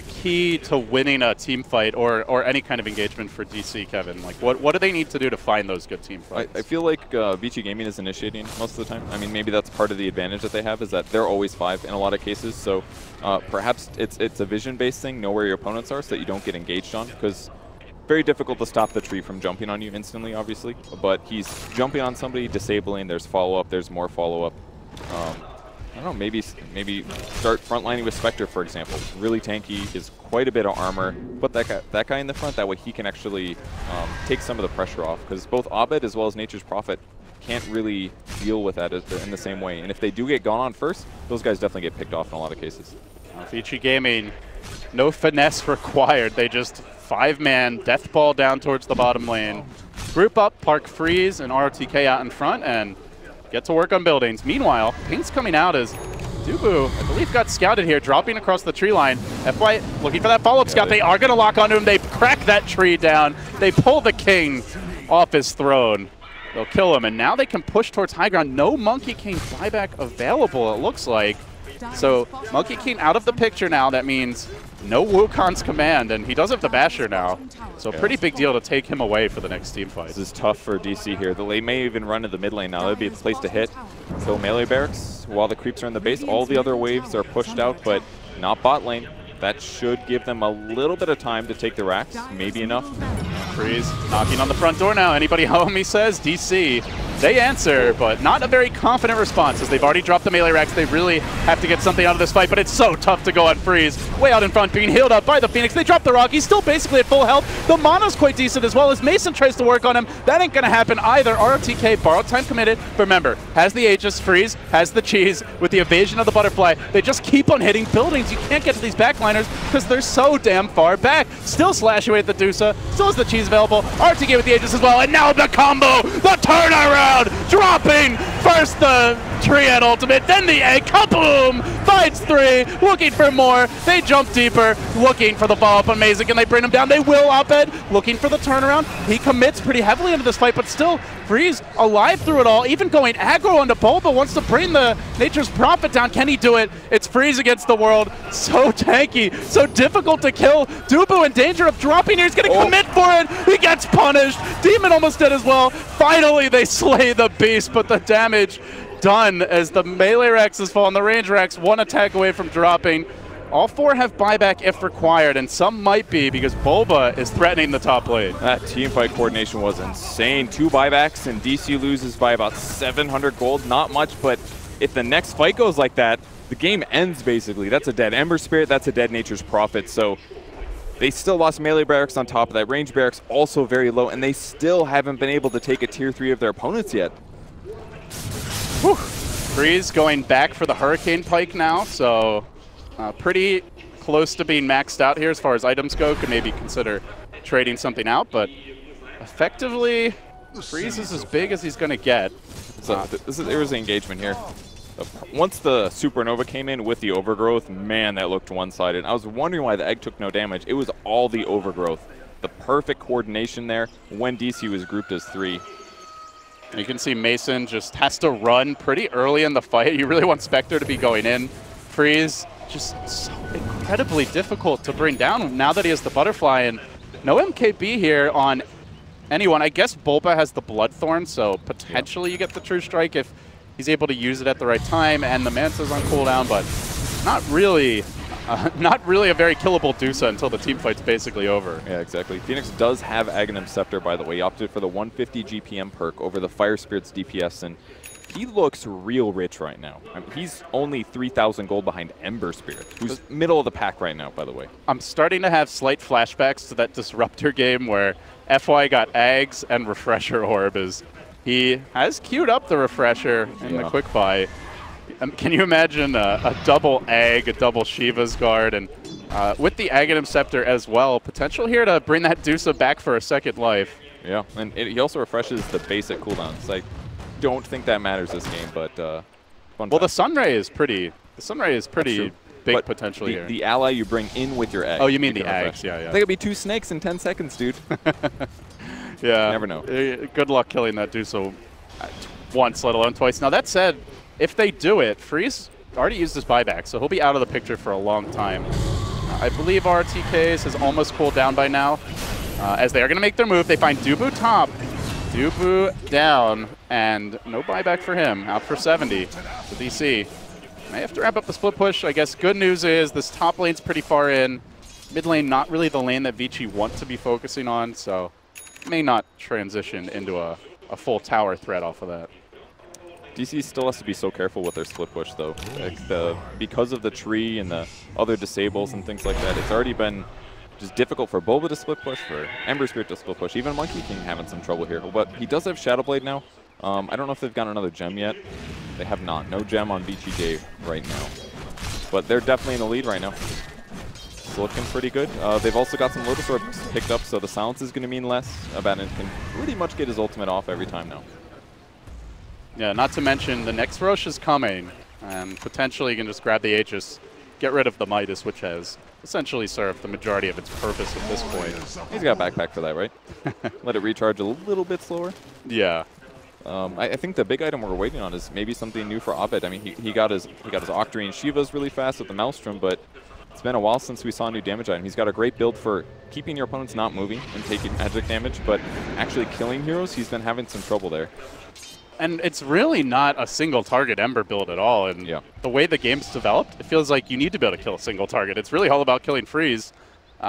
key to winning a team fight or any kind of engagement for DC, Kevin? Like, what do they need to do to find those good team fights? I feel like VG Gaming is initiating most of the time. I mean, maybe that's part of the advantage that they have, is that they're always 5 in a lot of cases. So perhaps it's a vision-based thing, know where your opponents are so that you don't get engaged on, because very difficult to stop the tree from jumping on you instantly, obviously. But he's jumping on somebody, disabling, there's follow-up, there's more follow-up. I don't know, maybe start frontlining with Spectre, for example. Really tanky, is quite a bit of armor. Put that guy in the front, that way he can actually take some of the pressure off, because both Abed as well as Nature's Prophet can't really deal with that in the same way. And if they do get gone on first, those guys definitely get picked off in a lot of cases. Vici Gaming, no finesse required. They just 5-man death ball down towards the bottom lane. Group up, park Freeze and ROTK out in front, and get to work on buildings. Meanwhile, Pink's coming out as Dubu, I believe, got scouted here, dropping across the tree line. FY looking for that follow-up scout. They are going to lock onto him. They crack that tree down. They pull the king off his throne. They'll kill him, and now they can push towards high ground. No Monkey King buyback available, it looks like. So Monkey King out of the picture now. That means no Wukon's command, and he does have the Basher now. So pretty big deal to take him away for the next team fight. This is tough for DC here. The lane may even run to the mid lane now. That would be the place to hit. So melee barracks, while the creeps are in the base, all the other waves are pushed out, but not bot lane. That should give them a little bit of time to take the racks, maybe enough. Freeze knocking on the front door now. Anybody home, he says. DC, they answer, but not a very confident response, as they've already dropped the melee racks. They really have to get something out of this fight, but it's so tough to go on Freeze. Way out in front, being healed up by the Phoenix. They drop the rock. He's still basically at full health. The mono's quite decent as well, as Mason tries to work on him. That ain't gonna happen either. ROTK, borrowed time committed. But remember, has the Aegis, Freeze, has the cheese with the evasion of the butterfly. They just keep on hitting buildings. You can't get to these backliners because they're so damn far back. Still slash away at the Dusa. Still has the cheese available. RTK with the Aegis as well. And now the combo, the turnaround, dropping first the Triad ultimate, then the egg, kaboom! Finds 3, looking for more. They jump deeper, looking for the follow-up on Mazik, and they bring him down. They will Abed, looking for the turnaround. He commits pretty heavily into this fight, but still, Freeze alive through it all, even going aggro onto Bulba, wants to bring the Nature's Prophet down. Can he do it? It's Freeze against the world. So tanky, so difficult to kill. Dubu in danger of dropping here. He's going to commit for it. He gets punished. Demon almost dead as well. Finally, they slay the beast, but the damage done as the melee racks has fallen. The range racks one attack away from dropping. All 4 have buyback if required, and some might be because Bulba is threatening the top lane. That team fight coordination was insane. 2 buybacks, and DC loses by about 700 gold. Not much, but if the next fight goes like that, the game ends basically. That's a dead Ember Spirit, that's a dead Nature's Prophet. So they still lost melee barracks on top of that. Range barracks also very low, and they still haven't been able to take a tier 3 of their opponents yet. Whew. Freeze going back for the Hurricane Pike now, so pretty close to being maxed out here as far as items go. Could maybe consider trading something out, but effectively, Freeze is as big as he's going to get. So there was an engagement here. Once the Supernova came in with the Overgrowth, man, that looked one-sided. I was wondering why the egg took no damage. It was all the Overgrowth. The perfect coordination there when DC was grouped as 3. You can see Mason just has to run pretty early in the fight. You really want Spectre to be going in. Freeze, just so incredibly difficult to bring down now that he has the Butterfly, and no MKB here on anyone. I guess Bulba has the Bloodthorn, so potentially you get the True Strike if he's able to use it at the right time, and the Manta's on cooldown, but not really Not really a very killable Dusa until the team fight's basically over. Yeah, exactly. Phoenix does have Aghanim Scepter, by the way. He opted for the 150 GPM perk over the Fire Spirit's DPS, and he looks real rich right now. I mean, he's only 3,000 gold behind Ember Spirit, who's middle of the pack right now, by the way. I'm starting to have slight flashbacks to that Disruptor game where FY got Ags and Refresher Orb. He has queued up the Refresher in the quick buy. Can you imagine a double Ag, a double Shiva's Guard, and with the Aghanim Scepter as well, potential here to bring that Dusa back for a second life. Yeah, and he also refreshes the basic cooldowns. I don't think that matters this game, but fun well, fact. the Sunray is pretty big but potential here. The ally you bring in with your egg. Oh, you mean the Ags, yeah. They could be 2 snakes in 10 seconds, dude. Yeah. Never know. Good luck killing that Dusa once, let alone twice. Now, that said, if they do it, Freeze already used his buyback, so he'll be out of the picture for a long time. I believe RTKs has almost cooled down by now. As they are going to make their move, they find Dubu top, Dubu down, and no buyback for him. Out for 70. The DC may have to wrap up the split push. I guess good news is this top lane's pretty far in. Mid lane, not really the lane that Vici want to be focusing on, so may not transition into a full tower threat off of that. DC still has to be so careful with their split push, though. Because of the tree and the other disables and things like that, it's already been just difficult for Boba to split push, for Ember Spirit to split push. Even Monkey King having some trouble here. But he does have Shadowblade now. I don't know if they've got another gem yet. They have not. No gem on VGJ right now. But they're definitely in the lead right now. It's looking pretty good. They've also got some Lotus Orbs picked up, so the silence is going to mean less. Abaddon can pretty much get his ultimate off every time now. Yeah, not to mention the next Rosh is coming, and potentially you can just grab the Aegis, get rid of the Midas, which has essentially served the majority of its purpose at this point. He's got a backpack for that, right? Let it recharge a little bit slower. Yeah. I think the big item we're waiting on is maybe something new for Abed. I mean, he got his Octarine Shivas really fast with the Maelstrom, but it's been a while since we saw a new damage item. He's got a great build for keeping your opponents not moving and taking magic damage, but actually killing heroes, he's been having some trouble there. And it's really not a single target Ember build at all. And the way the game's developed, it feels like you need to be able to kill a single target. It's really all about killing Freeze.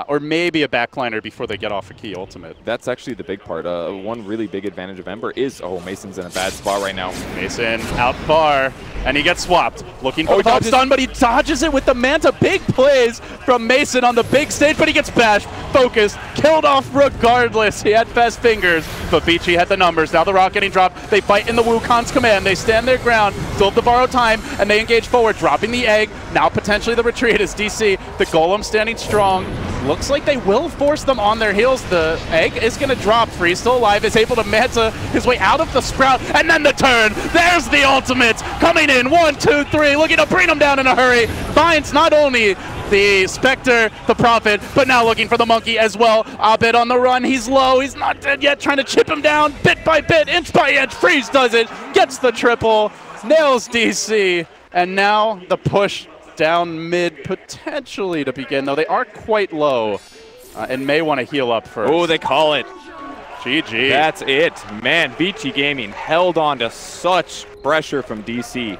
Or maybe a backliner before they get off a key ultimate. That's actually the big part. One really big advantage of Ember is, Mason's in a bad spot right now. Mason out far, and he gets swapped. Looking for the top stun, but he dodges it with the Manta. Big plays from Mason on the big stage, but he gets bashed, focused, killed off regardless. He had fast fingers, but Vici had the numbers. Now the rock getting dropped. They fight in the Wukong's command. They stand their ground, still have to borrow time, and they engage forward, dropping the egg. Now potentially the retreat is DC. The Golem standing strong. Looks like they will force them on their heels. The egg is going to drop. Freeze still alive, is able to Manta his way out of the Sprout, and then the turn. There's the ultimate coming in. 1, 2, 3, looking to bring them down in a hurry. Finds not only the Spectre, the Prophet, but now looking for the Monkey as well. Abed on the run. He's low. He's not dead yet. Trying to chip him down bit by bit, inch by inch. Freeze does it. Gets the triple. Nails DC. And now the push down mid potentially to begin, though they are quite low and may want to heal up first. Oh, they call it. GG. That's it. Man, Vici Gaming held on to such pressure from DC,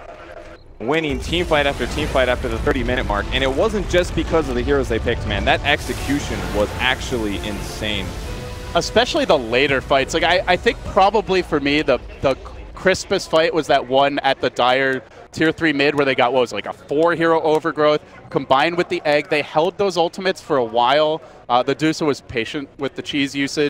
winning teamfight after the 30-minute mark. And it wasn't just because of the heroes they picked, man. That execution was actually insane. Especially the later fights. Like I think probably for me, the crispest fight was that one at the Dire Tier 3 mid where they got, what was it, like a 4-hero overgrowth combined with the egg. They held those ultimates for a while. The Dusa was patient with the cheese usage.